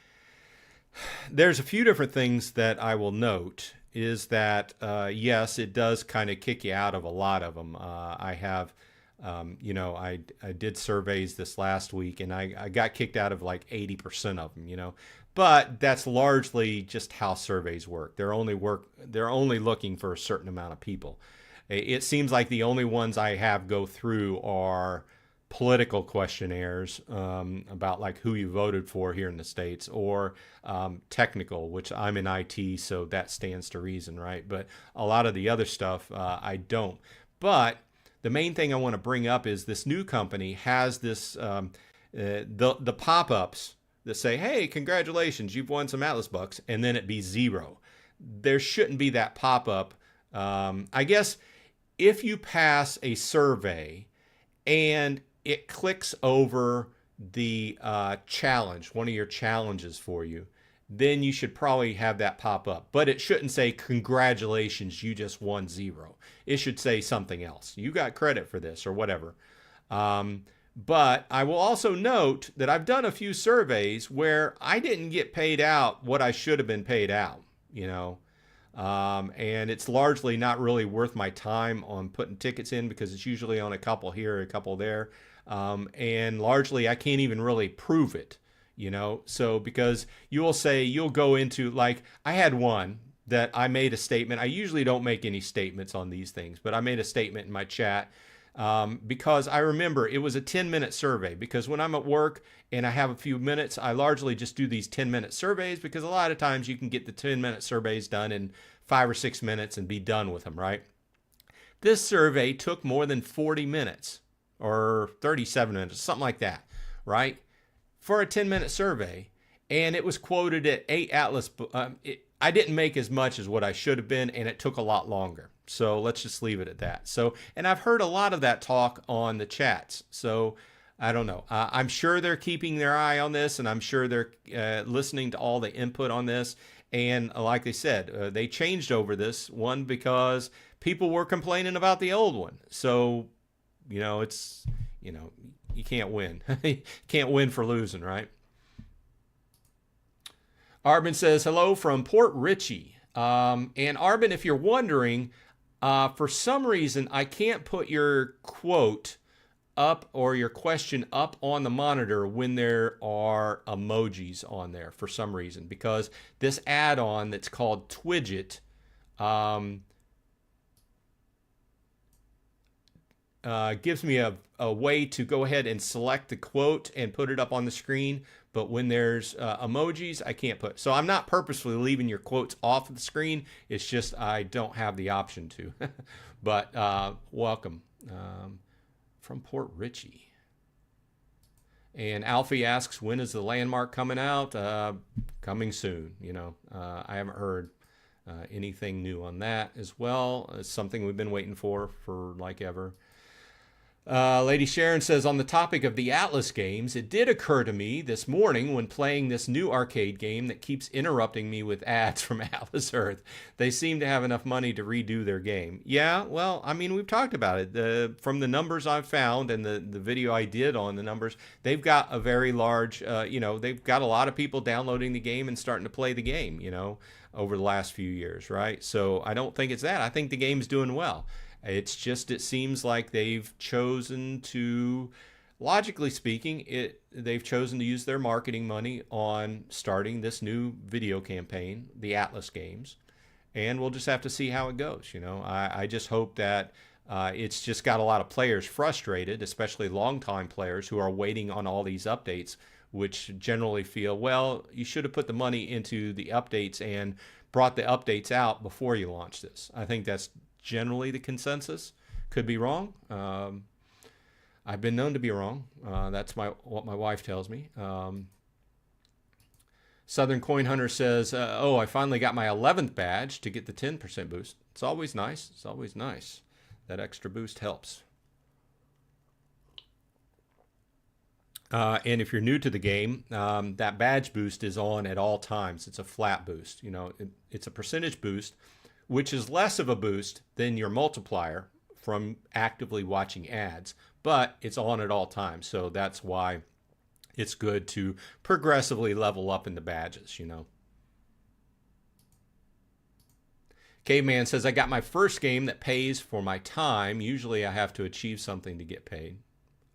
There's a few different things that I will note is that, yes, it does kind of kick you out of a lot of them. I have, I did surveys this last week, and I got kicked out of like 80% of them, But that's largely just how surveys work. They're only looking for a certain amount of people. It seems like the only ones I have go through are political questionnaires about like who you voted for here in the States, or technical, which I'm in IT, so that stands to reason, right? But a lot of the other stuff I don't. But the main thing I want to bring up is this new company has this the pop-ups that say, "Hey, congratulations, you've won some Atlas bucks," and then it be 0. There shouldn't be that pop-up. I guess if you pass a survey and it clicks over the challenge, one of your challenges for you, then you should probably have that pop up. But it shouldn't say, "Congratulations, you just won 0." It should say something else. "You got credit for this," or whatever. But I will also note that I've done a few surveys where I didn't get paid out what I should have been paid out, and it's largely not really worth my time on putting tickets in, because it's usually on a couple here, a couple there. And largely I can't even really prove it, so because you'll go into, like, I had one that I made a statement. I usually don't make any statements on these things, but I made a statement in my chat because I remember it was a 10-minute survey, because when I'm at work and I have a few minutes, I largely just do these 10-minute surveys, because a lot of times you can get the 10-minute surveys done in 5 or 6 minutes and be done with them, right? This survey took more than 40 minutes or 37 minutes, something like that, right? For a 10-minute survey, and it was quoted at 8 Atlas. I didn't make as much as what I should have been, and it took a lot longer. So let's just leave it at that. So, and I've heard a lot of that talk on the chats. So I don't know. I'm sure they're keeping their eye on this, and I'm sure they're listening to all the input on this. And like they said, they changed over this one because people were complaining about the old one. So, it's, you can't win. You can't win for losing, right? Arbin says, "Hello from Port Richey." And Arbin, if you're wondering, for some reason, I can't put your quote up or your question up on the monitor when there are emojis on there for some reason, because this add-on that's called Twidget gives me a way to go ahead and select the quote and put it up on the screen. But when there's emojis, I can't put. So I'm not purposefully leaving your quotes off of the screen. It's just I don't have the option to. But welcome from Port Richey. And Alfie asks, when is the landmark coming out? Coming soon. I haven't heard anything new on that as well. It's something we've been waiting for like ever. Lady Sharon says, on the topic of the Atlas games, it did occur to me this morning when playing this new arcade game that keeps interrupting me with ads from Atlas Earth. They seem to have enough money to redo their game. Yeah, well, I mean, we've talked about it. From the numbers I've found and the video I did on the numbers, they've got a very large, they've got a lot of people downloading the game and starting to play the game, over the last few years, right? So I don't think it's that. I think the game's doing well. It's just, it seems like they've chosen to, logically speaking, they've chosen to use their marketing money on starting this new video campaign, the Atlas games, and we'll just have to see how it goes. I just hope that it's just got a lot of players frustrated, especially longtime players who are waiting on all these updates, which generally feel, well, you should have put the money into the updates and brought the updates out before you launched this. I think that's generally the consensus. Could be wrong. I've been known to be wrong. That's what my wife tells me. Southern Coin Hunter says, oh, I finally got my 11th badge to get the 10% boost. It's always nice. It's always nice. That extra boost helps. And if you're new to the game, that badge boost is on at all times. It's a flat boost. It's a percentage boost, which is less of a boost than your multiplier from actively watching ads, but it's on at all times. So that's why it's good to progressively level up in the badges, Caveman says, I got my first game that pays for my time. Usually I have to achieve something to get paid.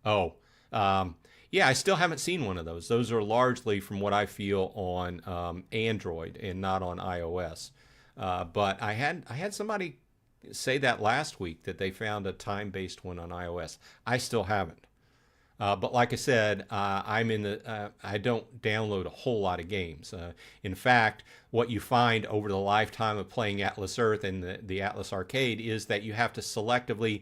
Oh, yeah, I still haven't seen one of those. Those are largely, from what I feel, on Android and not on iOS. But I had somebody say that last week, that they found a time-based one on iOS. I still haven't. But like I said, I don't download a whole lot of games. In fact, what you find over the lifetime of playing Atlas Earth and the Atlas Arcade is that you have to selectively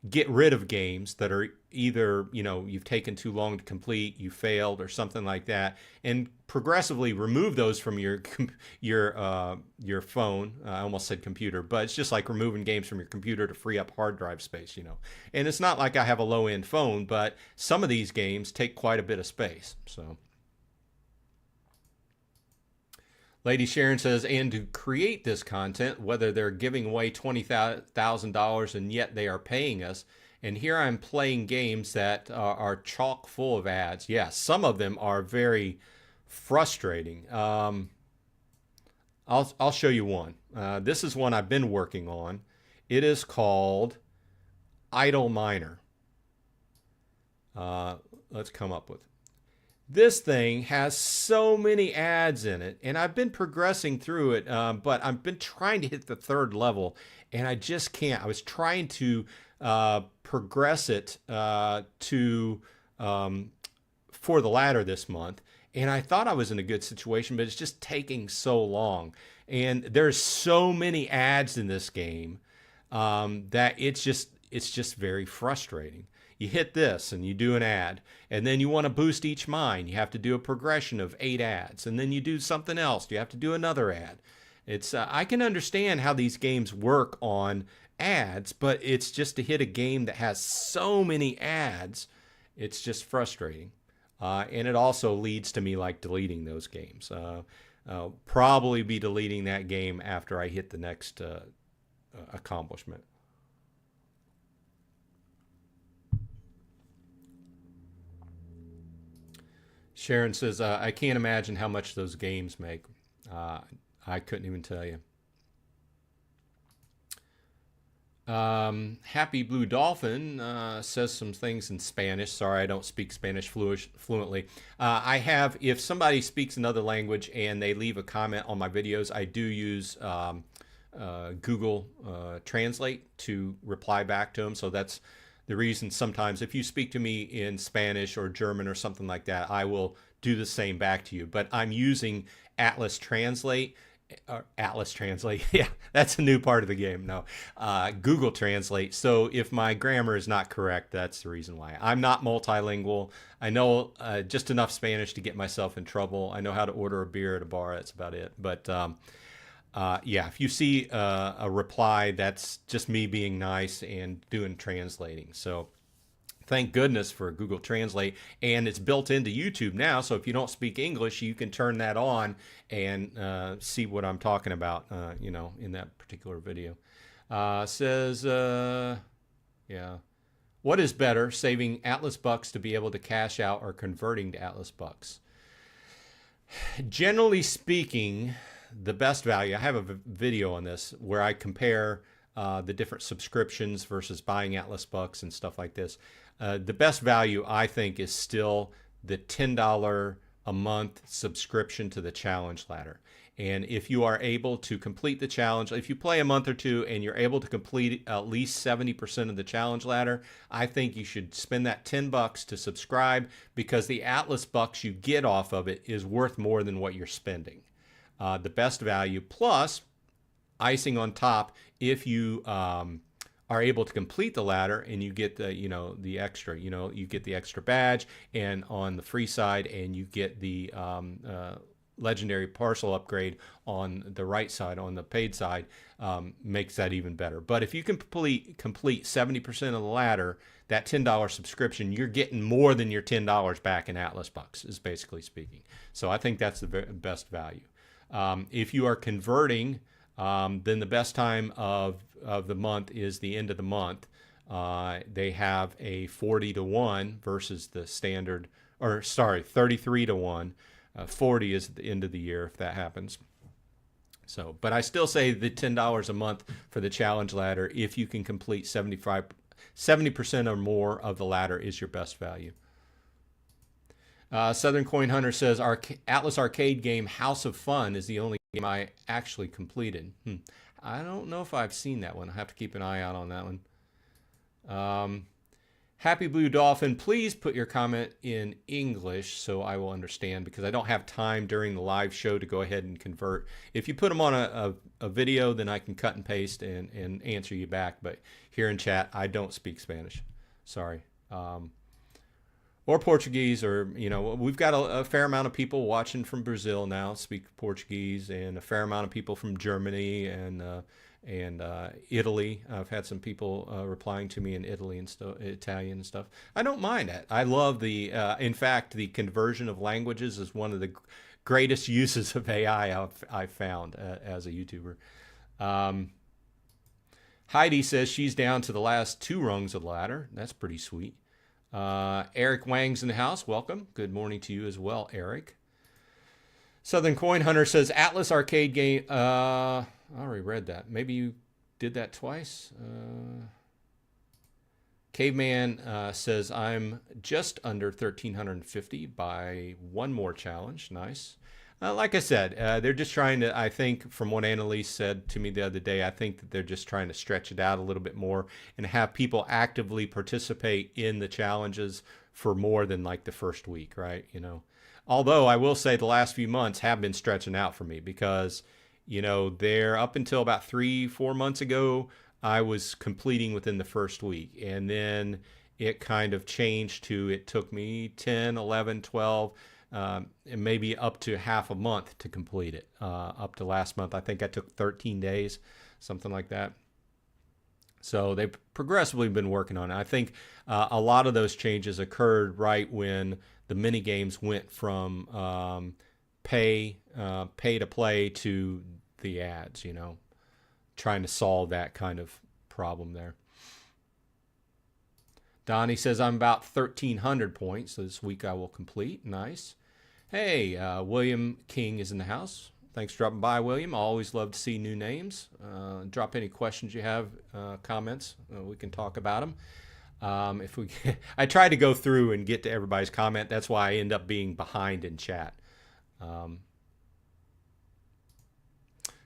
get rid of games that are either, you've taken too long to complete, you failed, or something like that, and progressively remove those from your phone. I almost said computer, but it's just like removing games from your computer to free up hard drive space. And it's not like I have a low end phone, but some of these games take quite a bit of space. So Lady Sharon says, and to create this content, whether they're giving away $20,000 and yet they are paying us, and here I'm playing games that are chock full of ads. Yes, some of them are very frustrating. I'll show you one. This is one I've been working on. It is called Idle Miner. Let's come up with it. This thing has so many ads in it, and I've been progressing through it, but I've been trying to hit the third level, and I just can't. I was trying to progress it to for the ladder this month, and I thought I was in a good situation, but it's just taking so long. And there's so many ads in this game that it's just very frustrating. You hit this and you do an ad, and then you want to boost each mine. You have to do a progression of 8 ads, and then you do something else. You have to do another ad. It's I can understand how these games work on ads, but it's just to hit a game that has so many ads, it's just frustrating. And it also leads to me like deleting those games. Probably be deleting that game after I hit the next accomplishment. Sharon says, I can't imagine how much those games make. I couldn't even tell you. Happy Blue Dolphin says some things in Spanish. Sorry, I don't speak Spanish fluently. I have, if somebody speaks another language and they leave a comment on my videos, I do use Google Translate to reply back to them. So that's the reason sometimes if you speak to me in Spanish or German or something like that, I will do the same back to you. But I'm using Atlas Translate. Yeah, that's a new part of the game. No, Google Translate. So if my grammar is not correct, that's the reason why. I'm not multilingual. I know just enough Spanish to get myself in trouble. I know how to order a beer at a bar. That's about it. But yeah, if you see a reply, that's just me being nice and doing translating. So thank goodness for Google Translate, and it's built into YouTube now. So if you don't speak English, you can turn that on and see what I'm talking about, in that particular video. Says, yeah. What is better, saving Atlas bucks to be able to cash out or converting to Atlas bucks? Generally speaking, the best value, I have a video on this where I compare the different subscriptions versus buying Atlas bucks and stuff like this. The best value, I think, is still the $10 a month subscription to the challenge ladder. And if you are able to complete the challenge, if you play a month or two and you're able to complete at least 70% of the challenge ladder, I think you should spend that $10 to subscribe, because the Atlas bucks you get off of it is worth more than what you're spending. The best value, plus icing on top, if you are able to complete the ladder and you get the the extra, you get the extra badge, and on the free side, and you get the legendary parcel upgrade on the right side, on the paid side, makes that even better. But if you can complete 70% of the ladder, that $10 subscription, you're getting more than your $10 back in Atlas bucks, is basically speaking. So I think that's the best value. If you are converting, then the best time of the month is the end of the month. They have a 40-to-1 versus the standard, 33-to-1. 40 is at the end of the year if that happens. So, but I still say the $10 a month for the challenge ladder, if you can complete 70% or more of the ladder, is your best value. Southern Coin Hunter says, Atlas arcade game House of Fun is the only game I actually completed. I don't know if I've seen that one. I have to keep an eye out on that one. Happy Blue Dolphin, please put your comment in English so I will understand, because I don't have time during the live show to go ahead and convert. If you put them on a video, then I can cut and paste and answer you back. But here in chat, I don't speak Spanish. Sorry. Or Portuguese, or, you know, we've got a fair amount of people watching from Brazil now speak Portuguese, and a fair amount of people from Germany and Italy. I've had some people replying to me in Italy and stuff, Italian and stuff. I don't mind that. I love in fact, the conversion of languages is one of the greatest uses of AI I've found as a YouTuber. Heidi says she's down to the last 2 rungs of the ladder. That's pretty sweet. Eric Wang's in the house. Welcome. Good morning to you as well, Eric. Southern Coin Hunter says Atlas arcade game. I already read that. Maybe you did that twice. Caveman says I'm just under 1,350 by 1 more challenge. Nice. Like I said, they're just trying to, I think, from what Annalise said to me the other day, I think that they're just trying to stretch it out a little bit more and have people actively participate in the challenges for more than like the first week, right? You know, although I will say the last few months have been stretching out for me, because, you know, they're up until about 3-4 months ago, I was completing within the first week. And then it kind of changed to, it took me 10, 11, 12, and maybe up to half a month to complete it. Up to last month, I think I took 13 days, something like that. So they've progressively been working on it. I think a lot of those changes occurred right when the mini games went from pay to play to the ads, you know, trying to solve that kind of problem there. Donnie says I'm about 1,300 points, so this week I will complete. Nice. Hey, William King is in the house. Thanks for dropping by, William. I always love to see new names. Drop any questions you have, comments. We can talk about them. If we, I try to go through and get to everybody's comment. That's why I end up being behind in chat.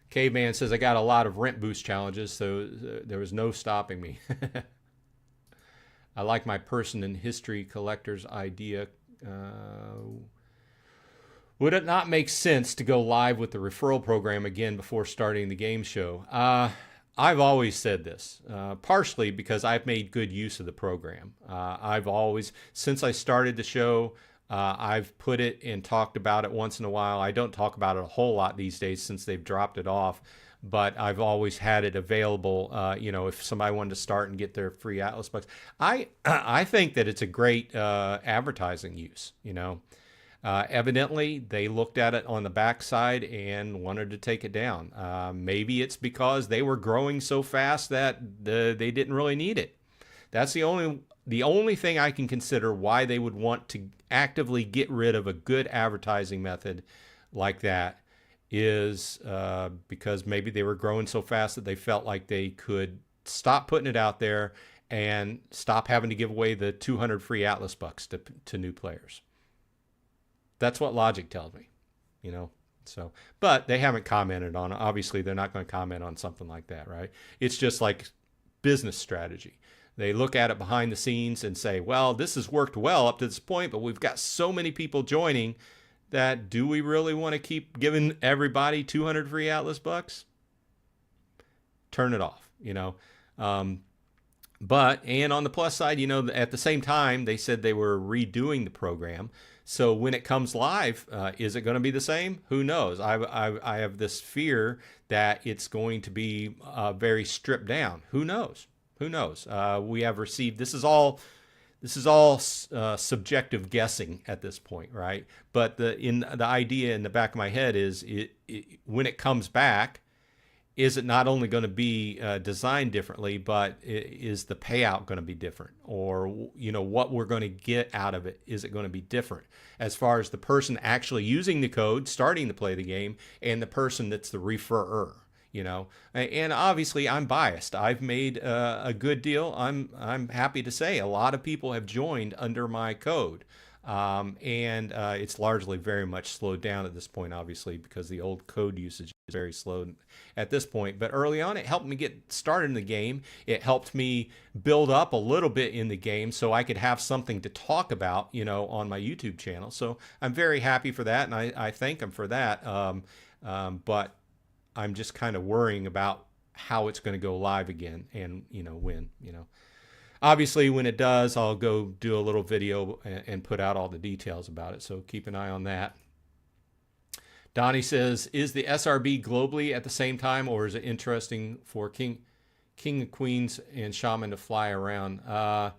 Caveman says I got a lot of rent boost challenges, so there was no stopping me. I like my person in history collector's idea. Would it not make sense to go live with the referral program again before starting the game show? I've always said this, partially because I've made good use of the program. I've always, since I started the show, I've put it and talked about it once in a while. I don't talk about it a whole lot these days since they've dropped it off, but I've always had it available. You know, if somebody wanted to start and get their free Atlas bucks, I think that it's a great advertising use. You know, evidently they looked at it on the backside and wanted to take it down. Maybe it's because they were growing so fast that they didn't really need it. That's the only thing I can consider why they would want to actively get rid of a good advertising method like that, is because maybe they were growing so fast that they felt like they could stop putting it out there and stop having to give away the 200 free Atlas bucks to new players. That's what logic tells me, you know. So, but they haven't commented on it. Obviously, they're not going to comment on something like that, right? It's just like business strategy. They look at it behind the scenes and say, well, this has worked well up to this point, but we've got so many people joining that do we really want to keep giving everybody 200 free Atlas bucks? Turn it off, you know. But, and on the plus side, you know, at the same time, they said they were redoing the program. So when it comes live, is it going to be the same? Who knows? I have this fear that it's going to be very stripped down. Who knows? Who knows? We have received, this is all subjective guessing at this point, right? But the idea in the back of my head is when it comes back, is it not only going to be designed differently, but is the payout going to be different? Or, you know, what we're going to get out of it, is it going to be different? As far as the person actually using the code, starting to play the game, and the person that's the referrer, you know? And obviously I'm biased. I've made a good deal. I'm happy to say a lot of people have joined under my code. And it's largely very much slowed down at this point, obviously, because the old code usage is very slow at this point. But early on, it helped me get started in the game. It helped me build up a little bit in the game so I could have something to talk about, on my YouTube channel. So I'm very happy for that, and I thank him for that. But I'm just kind of worrying about how it's going to go live again, and when. Obviously, when it does, I'll go do a little video and put out all the details about it. So keep an eye on that. Donnie says, is the SRB globally at the same time, or is it interesting for King of Queens and Shaman to fly around? The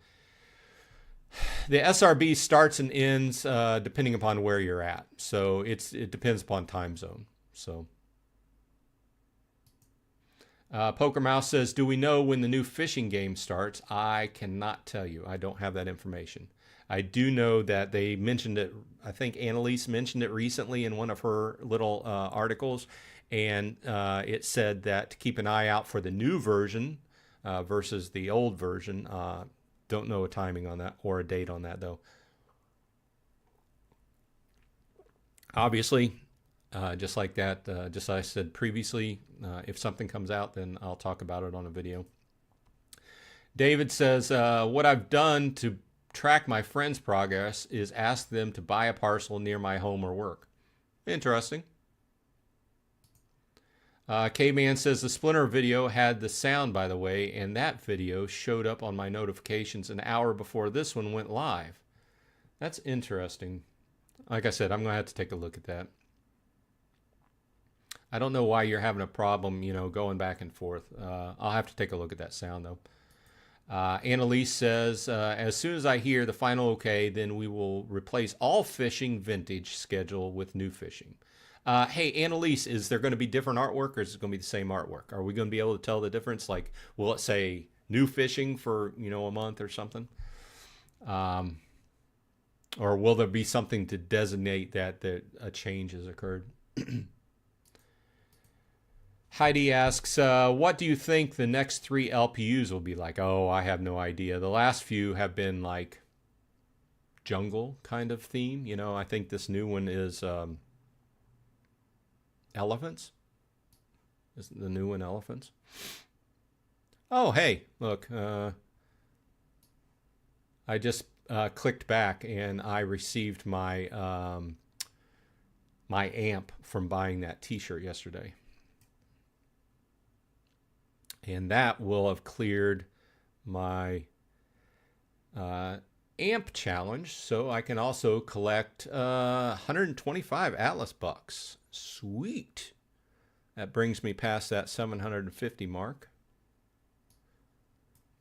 SRB starts and ends depending upon where you're at. So it depends upon time zone. So Poker Mouse says, do we know when the new fishing game starts? I cannot tell you. I don't have that information. I do know that they mentioned it. I think Annalise mentioned it recently in one of her little articles. And it said that to keep an eye out for the new version versus the old version. Don't know a timing on that or a date on that, though. Obviously, just like that, just as I said previously, if something comes out, then I'll talk about it on a video. David says, what I've done to track my friends' progress is ask them to buy a parcel near my home or work. Interesting. K-Man says, the Splinter video had the sound, by the way, and that video showed up on my notifications an hour before this one went live. That's interesting. Like I said, I'm going to have to take a look at that. I don't know why you're having a problem, going back and forth. I'll have to take a look at that sound, though. Annalise says, as soon as I hear the final okay, then we will replace all fishing vintage schedule with new fishing. Hey, Annalise, is there going to be different artwork, or is it going to be the same artwork? Are we going to be able to tell the difference? Like, will it say new fishing for, a month or something? Or will there be something to designate that a change has occurred? Heidi asks, what do you think the next 3 LPUs will be like? Oh, I have no idea. The last few have been like jungle kind of theme. I think this new one is elephants. Isn't the new one elephants? Oh, hey, look. I just clicked back and I received my my amp from buying that t-shirt yesterday. And that will have cleared my amp challenge, so I can also collect 125 Atlas bucks. Sweet. That brings me past that 750 mark.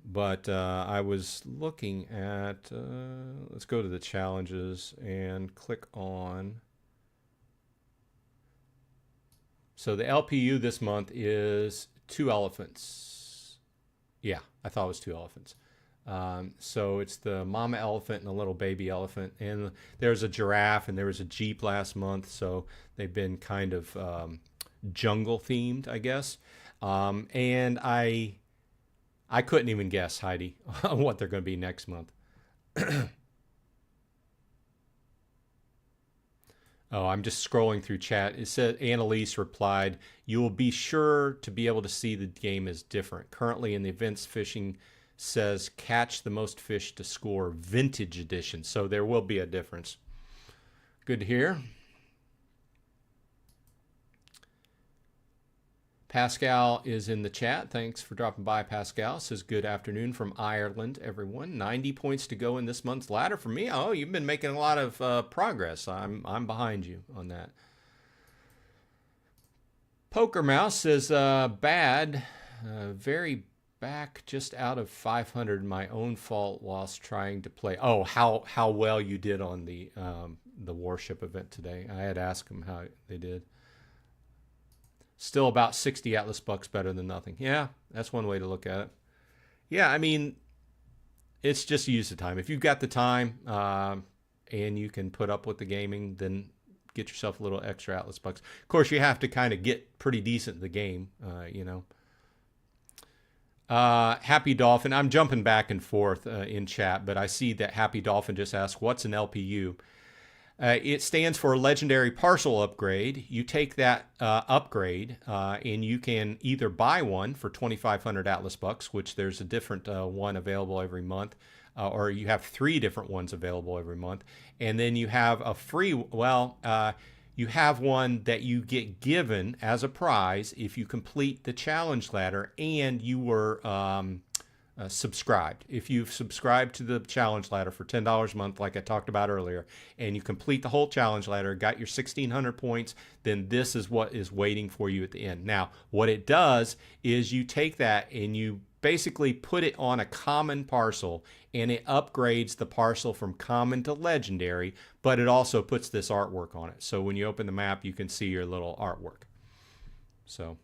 But I was looking at, let's go to the challenges and click on. So the LPU this month is 2 elephants. Yeah, I thought it was 2 elephants. So it's the mama elephant and the little baby elephant. And there's a giraffe and there was a Jeep last month. So they've been kind of jungle themed, I guess. And I couldn't even guess, Heidi, what they're going to be next month. Oh, I'm just scrolling through chat. It said, Annalise replied, you will be sure to be able to see the game is different. Currently in the events fishing says catch the most fish to score vintage edition. So there will be a difference. Good to hear. Pascal is in the chat. Thanks for dropping by, Pascal. Says good afternoon from Ireland, everyone. 90 points to go in this month's ladder for me. Oh, you've been making a lot of progress. I'm behind you on that. Poker Mouse says bad, very back, just out of 500. My own fault whilst trying to play. Oh, how well you did on the Warship event today. I had asked them how they did. Still about 60 Atlas bucks better than nothing. Yeah, that's one way to look at it. Yeah, I mean, it's just use the time. If you've got the time and you can put up with the gaming, then get yourself a little extra Atlas bucks. Of course, you have to kind of get pretty decent at the game, you know. Happy Dolphin. I'm jumping back and forth in chat, but I see that Happy Dolphin just asked, "What's an LPU?" It stands for Legendary Parcel Upgrade. You take that upgrade and you can either buy one for 2,500 Atlas bucks, which there's a different one available every month, or you have 3 different ones available every month. And then you have a free, you have one that you get given as a prize if you complete the challenge ladder and you were subscribed. If you've subscribed to the challenge ladder for $10 a month, like I talked about earlier, and you complete the whole challenge ladder, got your 1,600 points, then this is what is waiting for you at the end. Now, what it does is you take that and you basically put it on a common parcel, and it upgrades the parcel from common to legendary, but it also puts this artwork on it. So when you open the map, you can see your little artwork. So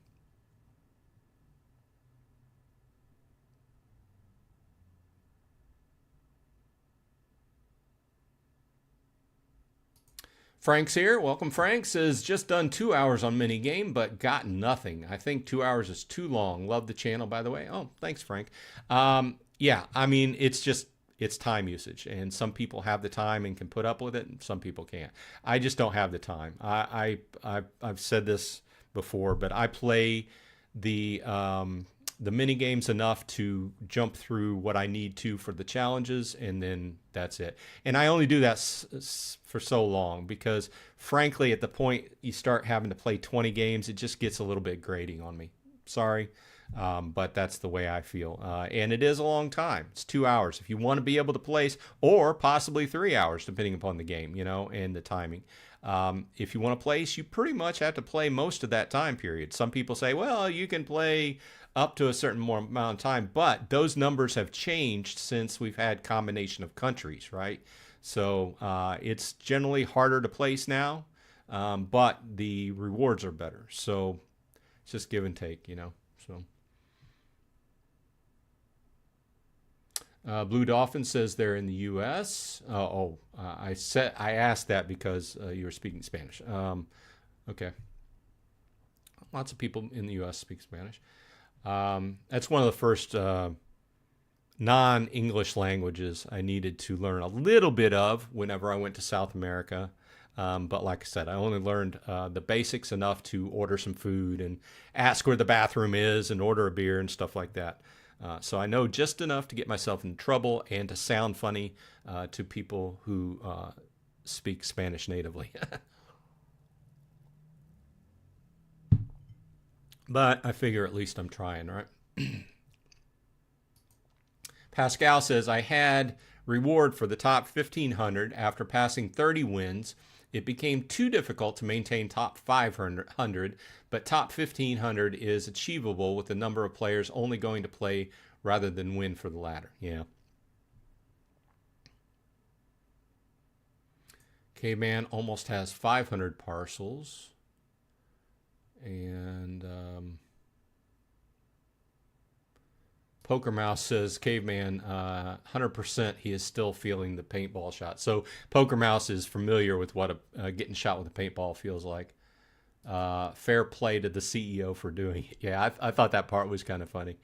Frank's here. Welcome, Frank. Says, just done 2 hours on minigame, but got nothing. I think 2 hours is too long. Love the channel, by the way. Oh, thanks, Frank. Yeah, I mean, it's time usage, and some people have the time and can put up with it, and some people can't. I just don't have the time. I've said this before, but I play the mini games enough to jump through what I need to for the challenges, and then that's it. And I only do that for so long because, frankly, at the point you start having to play 20 games, it just gets a little bit grating on me. Sorry, but that's the way I feel. And it is a long time. It's 2 hours. If you want to be able to place, or possibly 3 hours, depending upon the game, and the timing. If you want to place, you pretty much have to play most of that time period. Some people say, well, you can play up to a certain more amount of time, but those numbers have changed since we've had combination of countries, right? So it's generally harder to place now, but the rewards are better. So it's just give and take, So Blue Dolphin says they're in the U.S. I asked that because you were speaking Spanish. Okay. Lots of people in the U.S. speak Spanish. That's one of the first non-English languages I needed to learn a little bit of whenever I went to South America. But like I said, I only learned the basics enough to order some food and ask where the bathroom is and order a beer and stuff like that. So I know just enough to get myself in trouble and to sound funny to people who speak Spanish natively. But I figure at least I'm trying, right? Pascal says, I had reward for the top 1,500 after passing 30 wins. It became too difficult to maintain top 500, but top 1,500 is achievable with the number of players only going to play rather than win for the ladder. Yeah. K-Man almost has 500 parcels. And Poker Mouse says, Caveman, 100% he is still feeling the paintball shot. So Poker Mouse is familiar with what getting shot with a paintball feels like. Fair play to the CEO for doing it. Yeah, I thought that part was kind of funny.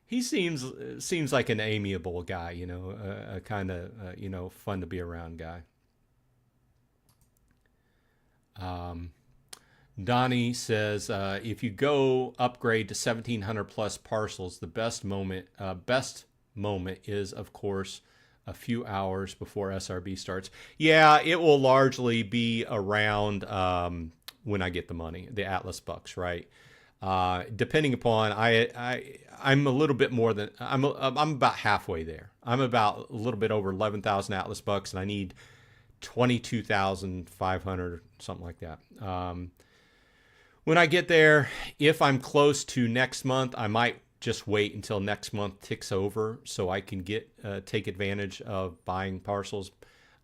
He seems like an amiable guy, a kind of fun to be around guy. Donnie says, if you go upgrade to 1,700 plus parcels, the best moment is, of course, a few hours before SRB starts. Yeah, it will largely be around when I get the money, the Atlas bucks, right? Depending upon, I'm a little bit more than, I'm about halfway there. I'm about a little bit over 11,000 Atlas bucks, and I need 22,500, something like that. When I get there, if I'm close to next month, I might just wait until next month ticks over so I can take advantage of buying parcels.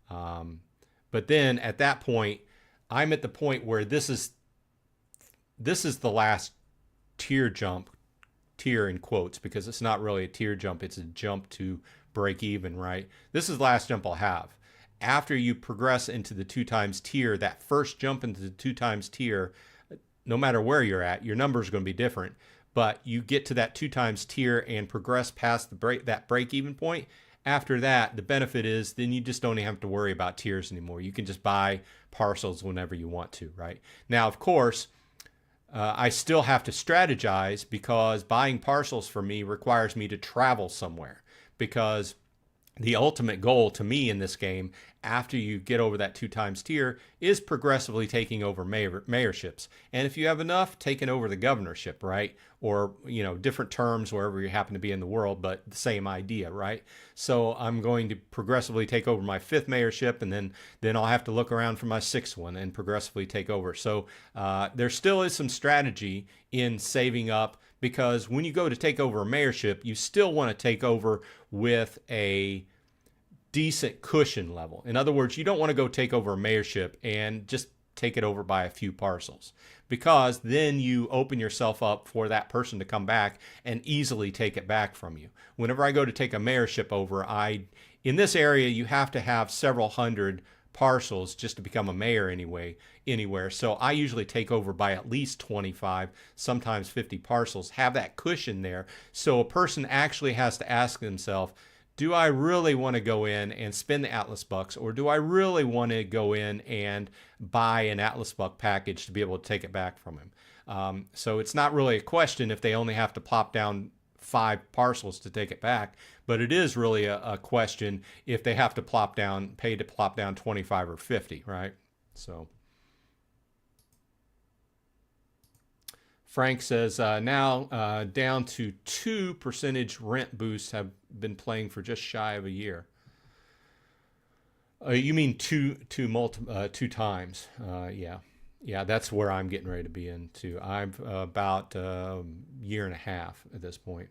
But then at that point, I'm at the point where this is the last tier in quotes, because it's not really a tier jump, it's a jump to break even, right? This is the last jump I'll have. After you progress into the 2 times tier, that first jump into the 2 times tier, no matter where you're at, your number is going to be different. but you get to that 2 times tier and progress past that break even point. After that, the benefit is then you just don't have to worry about tiers anymore. You can just buy parcels whenever you want to, right? Now, of course, I still have to strategize because buying parcels for me requires me to travel somewhere, because the ultimate goal to me in this game, after you get over that 2 times tier, is progressively taking over mayorships. And if you have enough, taking over the governorship, right? Or, different terms wherever you happen to be in the world, but the same idea, right? So I'm going to progressively take over my 5th mayorship, and then I'll have to look around for my 6th one and progressively take over. So there still is some strategy in saving up, because when you go to take over a mayorship, you still want to take over with a decent cushion level. In other words, you don't want to go take over a mayorship and just take it over by a few parcels, because then you open yourself up for that person to come back and easily take it back from you. Whenever I go to take a mayorship over, in this area, you have to have several hundred parcels just to become a mayor anywhere. So I usually take over by at least 25, sometimes 50 parcels, have that cushion there. So a person actually has to ask themselves, do I really want to go in and spend the Atlas bucks, or do I really want to go in and buy an Atlas buck package to be able to take it back from him? So it's not really a question if they only have to plop down 5 parcels to take it back, but it is really a question if they have to pay to plop down 25 or 50, right? So Frank says, now down to 2% rent boosts, have been playing for just shy of a year. You mean two times? Yeah, that's where I'm getting ready to be into. I'm about a year and a half at this point.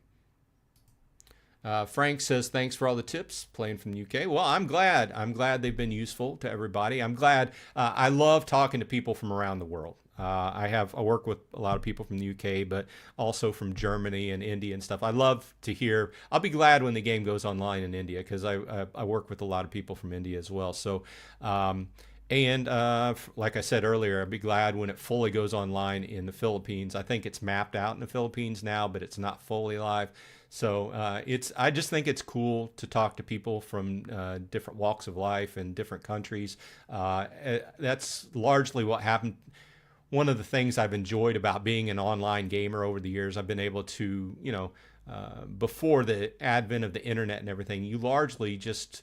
Frank says, thanks for all the tips, playing from the UK. Well, I'm glad. I'm glad they've been useful to everybody. I'm glad. I love talking to people from around the world. I work with a lot of people from the UK, but also from Germany and India and stuff. I love to hear. I'll be glad when the game goes online in India, because I work with a lot of people from India as well. So, like I said earlier, I'd be glad when it fully goes online in the Philippines. I think it's mapped out in the Philippines now, but it's not fully live. So I just think it's cool to talk to people from different walks of life and different countries. That's largely what happened. One of the things I've enjoyed about being an online gamer over the years, I've been able to, before the advent of the internet and everything, you largely just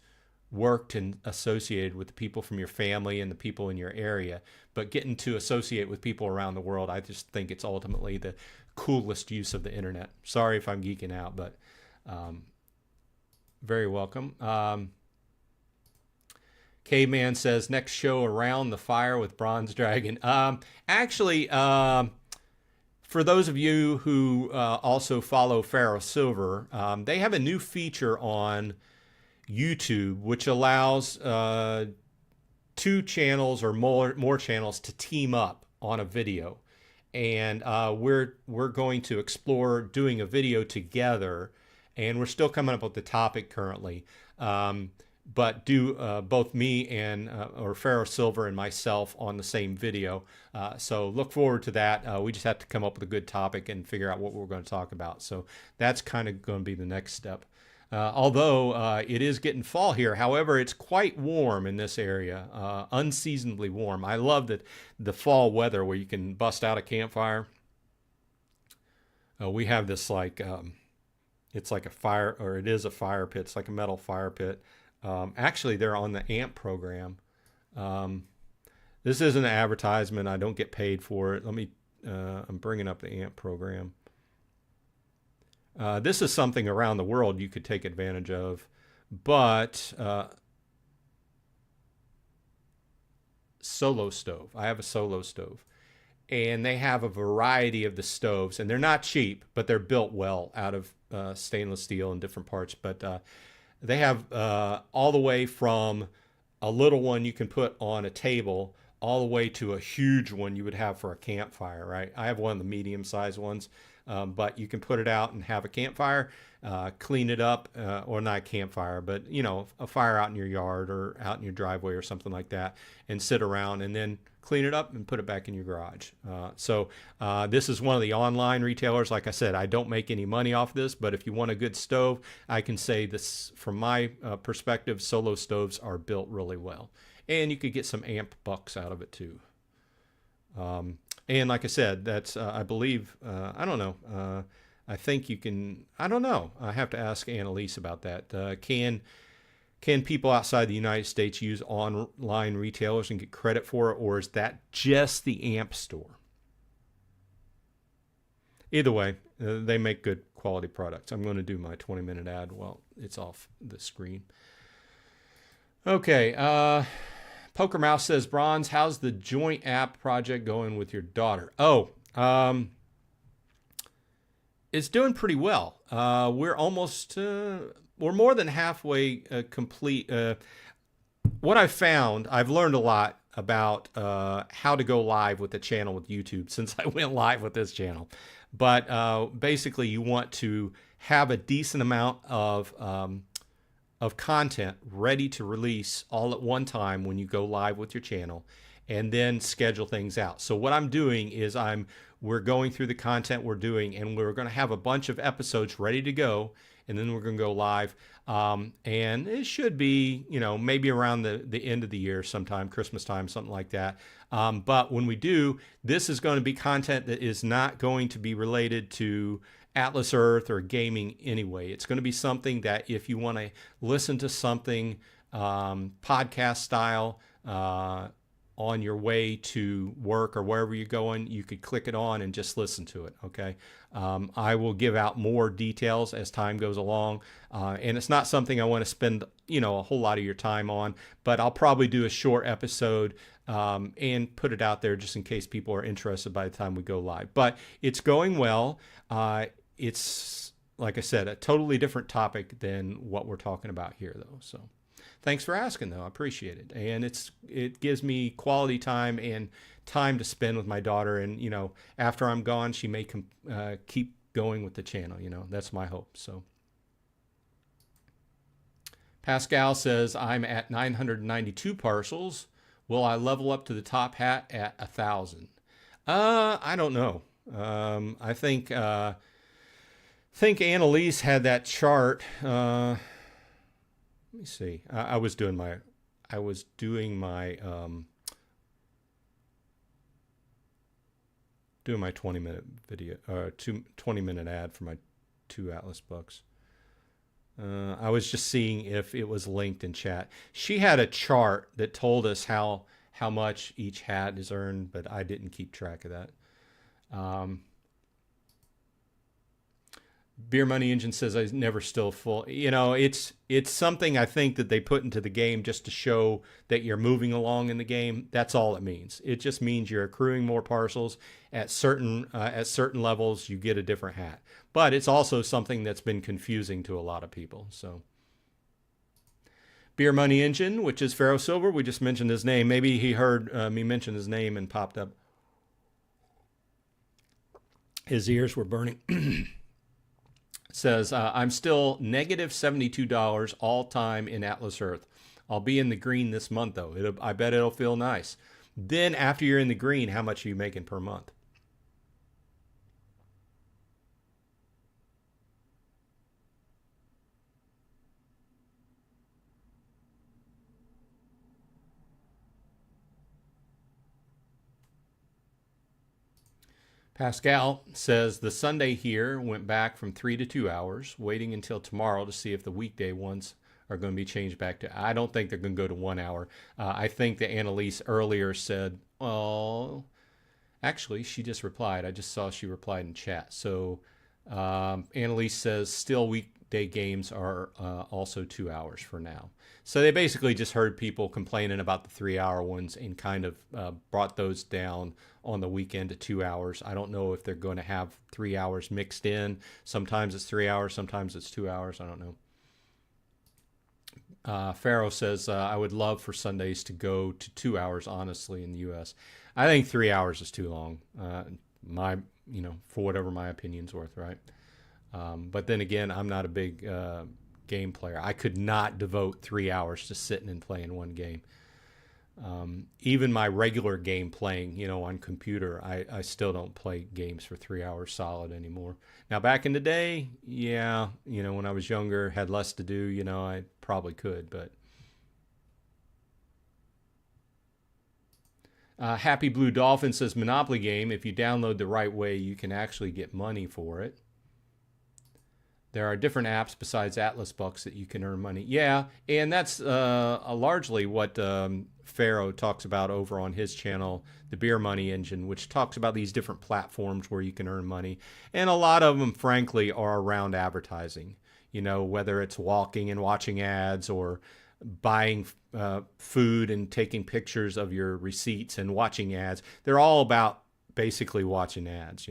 worked and associated with the people from your family and the people in your area. But getting to associate with people around the world, I just think it's ultimately the coolest use of the internet. Sorry if I'm geeking out, but very welcome. Caveman says, next show around the fire with Bronze Dragon. Actually, for those of you who also follow Pharaoh Silver, they have a new feature on YouTube which allows 2 channels or more channels to team up on a video. And we're going to explore doing a video together, and we're still coming up with the topic currently. But do both me and or Pharaoh Silver and myself on the same video. So look forward to that. We just have to come up with a good topic and figure out what we're going to talk about. So that's kind of going to be the next step. Although it is getting fall here, however, it's quite warm in this area, unseasonably warm. I love the fall weather where you can bust out a campfire. We have this it's like a fire, or it is a fire pit. It's like a metal fire pit. Actually, they're on the AMP program. This isn't an advertisement. I don't get paid for it. I'm bringing up the AMP program. This is something around the world you could take advantage of, but Solo Stove. I have a Solo Stove, and they have a variety of the stoves, and they're not cheap, but they're built well out of stainless steel and different parts. But they have all the way from a little one you can put on a table all the way to a huge one you would have for a campfire, right? I have one of the medium-sized ones. but you can put it out and have a campfire, clean it up, or not a campfire, but a fire out in your yard or out in your driveway or something like that, and sit around and then clean it up and put it back in your garage. So this is one of the online retailers. Like I said, I don't make any money off this, but if you want a good stove, I can say this from my perspective, Solo stoves are built really well. And you could get some amp bucks out of it too. And like I said, that's, I believe, I don't know. I think you can, I don't know. I have to ask Annalise about that. Can people outside the United States use online retailers and get credit for it, or is that just the amp store? Either way, they make good quality products. I'm going to do my 20-minute ad while it's off the screen. Okay. Poker Mouse says, Bronze, how's the joint app project going with your daughter? Oh, it's doing pretty well. We're almost, we're more than halfway complete. What I've found, I've learned a lot about how to go live with the channel with YouTube since I went live with this channel. But basically, you want to have a decent amount of content ready to release all at one time when you go live with your channel, and then schedule things out. So what I'm doing is we're going through the content we're doing, and we're going to have a bunch of episodes ready to go, and then we're going to go live. And it should be, maybe around the end of the year sometime, Christmas time, something like that. But when we do, this is going to be content that is not going to be related to Atlas Earth or gaming anyway. It's going to be something that if you want to listen to something podcast style on your way to work or wherever you're going, you could click it on and just listen to it. Okay. I will give out more details as time goes along. And it's not something I want to spend, a whole lot of your time on, but I'll probably do a short episode and put it out there just in case people are interested by the time we go live. But it's going well. It's, like I said, a totally different topic than what we're talking about here, though. So thanks for asking, though. I appreciate it. And it gives me quality time and time to spend with my daughter. And, after I'm gone, she may keep going with the channel. That's my hope. So Pascal says, I'm at 992 parcels. Will I level up to the top hat at 1,000? I don't know. I think Annalise had that chart. Let me see. I was doing my 20-minute video, 20-minute ad for my 2 Atlas bucks. I was just seeing if it was linked in chat. She had a chart that told us how much each hat is earned, but I didn't keep track of that. Beer Money Engine says I never still full. It's something I think that they put into the game just to show that you're moving along in the game. That's all it means. It just means you're accruing more parcels at certain levels. You get a different hat, but it's also something that's been confusing to a lot of people. So Beer Money Engine, which is Pharaoh Silver, we just mentioned his name. Maybe he heard me mention his name and popped up. His ears were burning. Says, I'm still negative $72 all time in Atlas Earth. I'll be in the green this month, though. I bet it'll feel nice. Then after you're in the green, how much are you making per month? Pascal says the Sunday here went back from 3 to 2 hours, waiting until tomorrow to see if the weekday ones are going to be changed back to. I don't think they're going to go to 1 hour. I think that Annalise earlier said, well, actually, she just replied. I just saw she replied in chat. So Annalise says still weekday games are also 2 hours for now. So they basically just heard people complaining about the 3-hour ones and kind of brought those down on the weekend to 2 hours. I don't know if they're going to have 3 hours mixed in. Sometimes it's 3 hours, sometimes it's 2 hours. I don't know. Pharaoh says, I would love for Sundays to go to 2 hours, honestly, in the U.S. I think 3 hours is too long. for whatever my opinion's worth, right? But then again, I'm not a big game player. I could not devote 3 hours to sitting and playing one game. Even my regular game playing, on computer, I still don't play games for 3 hours solid anymore. Now, back in the day, yeah, when I was younger, had less to do, I probably could, but. Happy Blue Dolphin says Monopoly game, if you download the right way, you can actually get money for it. There are different apps besides Atlas Bucks that you can earn money. Yeah, and that's largely what Pharaoh talks about over on his channel, the Beer Money Engine, which talks about these different platforms where you can earn money. And a lot of them, frankly, are around advertising. Whether it's walking and watching ads or buying food and taking pictures of your receipts and watching ads. They're all about basically watching ads,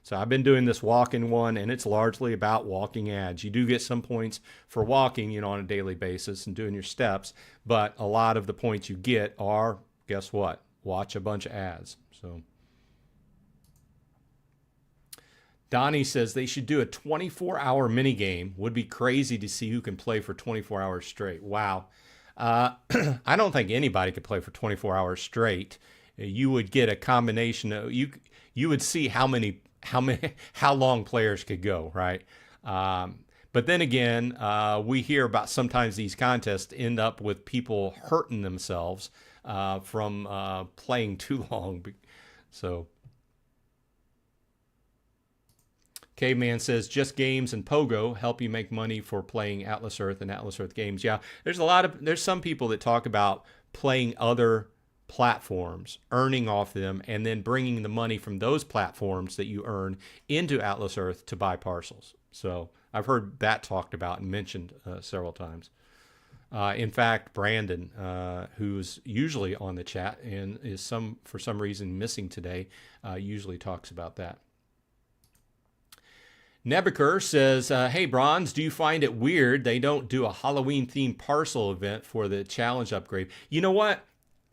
So I've been doing this walking one, and it's largely about walking ads. You do get some points for walking, on a daily basis and doing your steps, but a lot of the points you get are, guess what? Watch a bunch of ads. So Donnie says they should do a 24-hour mini game. Would be crazy to see who can play for 24 hours straight. Wow. I don't think anybody could play for 24 hours straight. You would get a combination of you would see how long players could go, right? But then again, we hear about sometimes these contests end up with people hurting themselves from playing too long. So Caveman says just games and Pogo help you make money for playing Atlas Earth and Atlas Earth games. Yeah, there's some people that talk about playing other platforms, earning off them, and then bringing the money from those platforms that you earn into Atlas Earth to buy parcels. So I've heard that talked about and mentioned several times. In fact, Brandon, who's usually on the chat and is for some reason missing today, usually talks about that. Nebuchadnezzar says, hey, Bronze, do you find it weird they don't do a Halloween-themed parcel event for the challenge upgrade? You know what?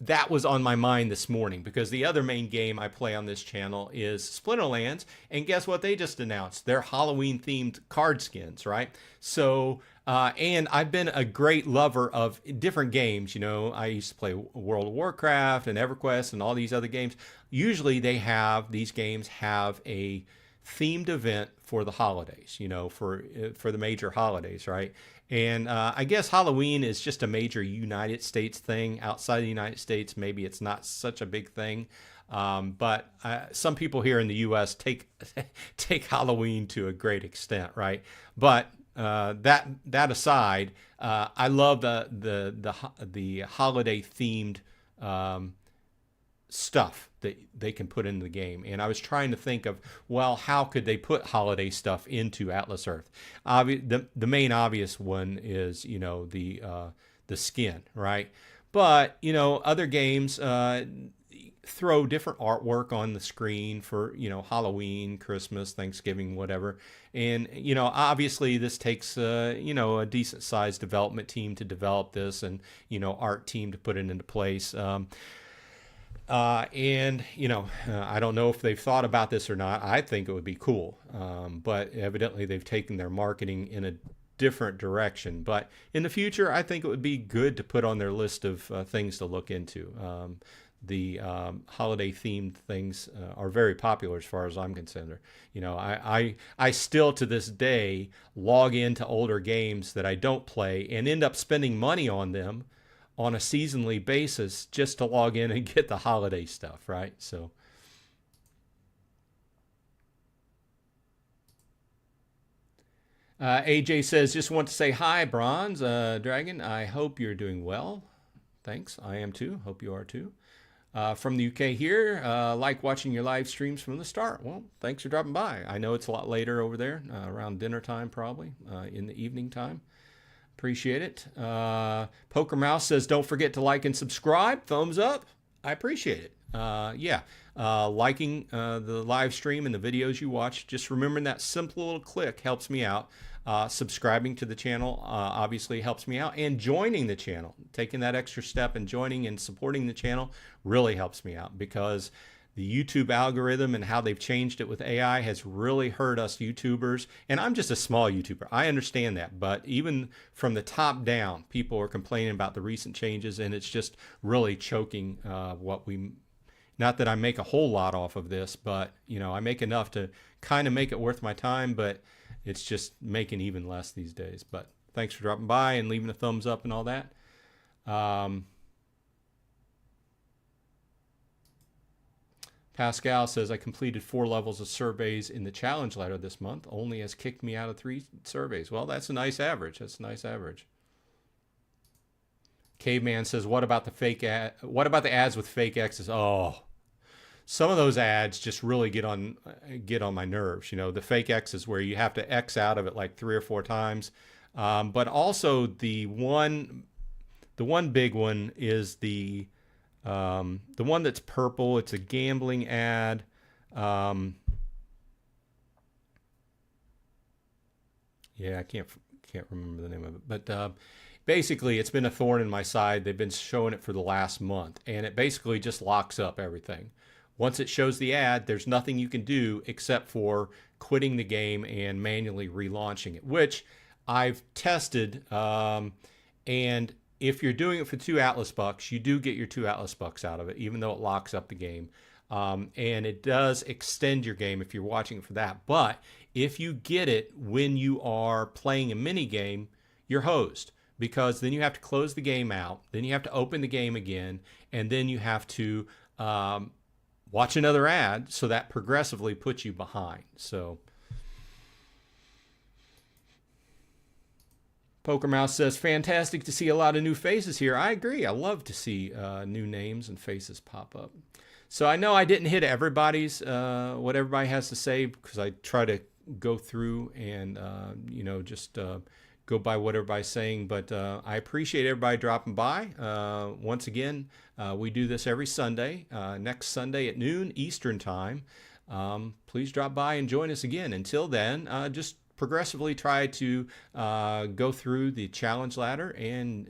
That was on my mind this morning because the other main game I play on this channel is Splinterlands. And guess what they just announced? Their Halloween-themed card skins, right? So, and I've been a great lover of different games. I used to play World of Warcraft and EverQuest and all these other games. Usually these games have a themed event for the holidays, for the major holidays, right? And I guess Halloween is just a major United States thing. Outside the United States, maybe it's not such a big thing. But some people here in the U.S. take Halloween to a great extent, right? But that aside, I love the holiday themed stuff that they can put into the game. And I was trying to think of, well, how could they put holiday stuff into Atlas Earth? The main obvious one is, the skin, right? But, other games throw different artwork on the screen for, Halloween, Christmas, Thanksgiving, whatever. And, obviously this takes, a decent sized development team to develop this and, art team to put it into place. I don't know if they've thought about this or not. I think it would be cool. But evidently they've taken their marketing in a different direction. But in the future, I think it would be good to put on their list of things to look into. The holiday themed things are very popular as far as I'm concerned. I still to this day log into older games that I don't play and end up spending money on them on a seasonally basis just to log in and get the holiday stuff, right? So AJ says, just want to say hi, Bronze Dragon. I hope you're doing well. Thanks. I am too. Hope you are too. From the UK here, like watching your live streams from the start. Well, thanks for dropping by. I know it's a lot later over there, around dinner time probably, in the evening time. Appreciate it. Poker Mouse says, don't forget to like and subscribe. Thumbs up. I appreciate it. Liking the live stream and the videos you watch. Just remembering that simple little click helps me out. Subscribing to the channel obviously helps me out. And joining the channel, taking that extra step and joining and supporting the channel really helps me out because the YouTube algorithm and how they've changed it with AI has really hurt us YouTubers. And I'm just a small YouTuber. I understand that. But even from the top down, people are complaining about the recent changes, and it's just really choking what we, not that I make a whole lot off of this, but I make enough to kind of make it worth my time, but it's just making even less these days. But thanks for dropping by and leaving a thumbs up and all that. Pascal says, I completed 4 levels of surveys in the challenge ladder this month, only has kicked me out of 3 surveys. Well, that's a nice average. That's a nice average. Caveman says, what about the ads with fake X's? Oh, some of those ads just really get on my nerves. The fake X's where you have to X out of it like 3 or 4 times. But also the one big one is the one that's purple. It's a gambling ad. Yeah, I can't remember the name of it, but basically it's been a thorn in my side. They've been showing it for the last month, and it basically just locks up everything. Once it shows the ad, there's nothing you can do except for quitting the game and manually relaunching it, which I've tested. And if you're doing it for 2 Atlas bucks, you do get your 2 Atlas bucks out of it, even though it locks up the game. And it does extend your game if you're watching it for that. But if you get it when you are playing a mini game, you're hosed, because then you have to close the game out, then you have to open the game again, and then you have to watch another ad, so that progressively puts you behind. So Poker Mouse says, fantastic to see a lot of new faces here. I agree. I love to see new names and faces pop up. So I know I didn't hit everybody's, what everybody has to say, because I try to go through and, just go by what everybody's saying. But I appreciate everybody dropping by. Once again, we do this every Sunday, next Sunday at noon Eastern time. Please drop by and join us again. Until then, just progressively try to go through the challenge ladder and,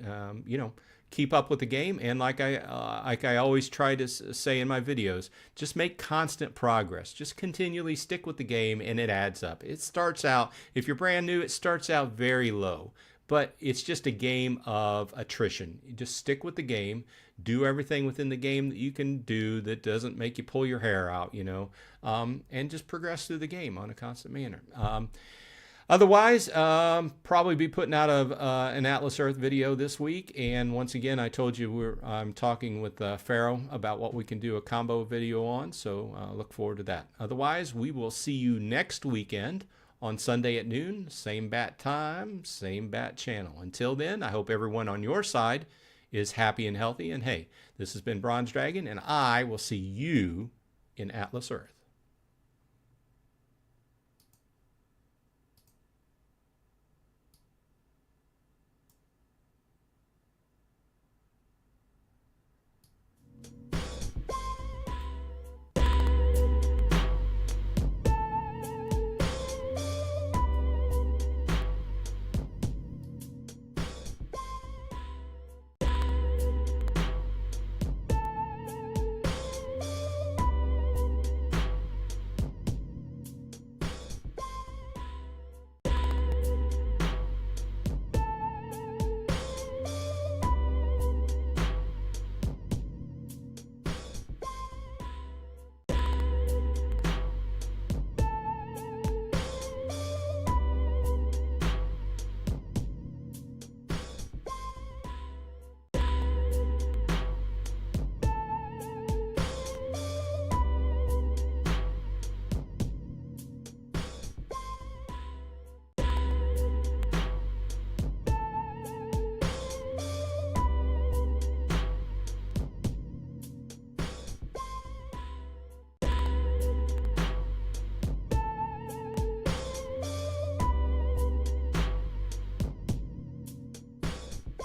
keep up with the game. And like I always try to say in my videos, just make constant progress. Just continually stick with the game, and it adds up. It starts out, if you're brand new, it starts out very low, but it's just a game of attrition. You just stick with the game, do everything within the game that you can do that doesn't make you pull your hair out, and just progress through the game on a constant manner. Otherwise, probably be putting out an Atlas Earth video this week. And once again, I told you I'm talking with Pharaoh about what we can do a combo video on. So look forward to that. Otherwise, we will see you next weekend on Sunday at noon. Same bat time, same bat channel. Until then, I hope everyone on your side is happy and healthy. And hey, this has been Bronze Dragon, and I will see you in Atlas Earth.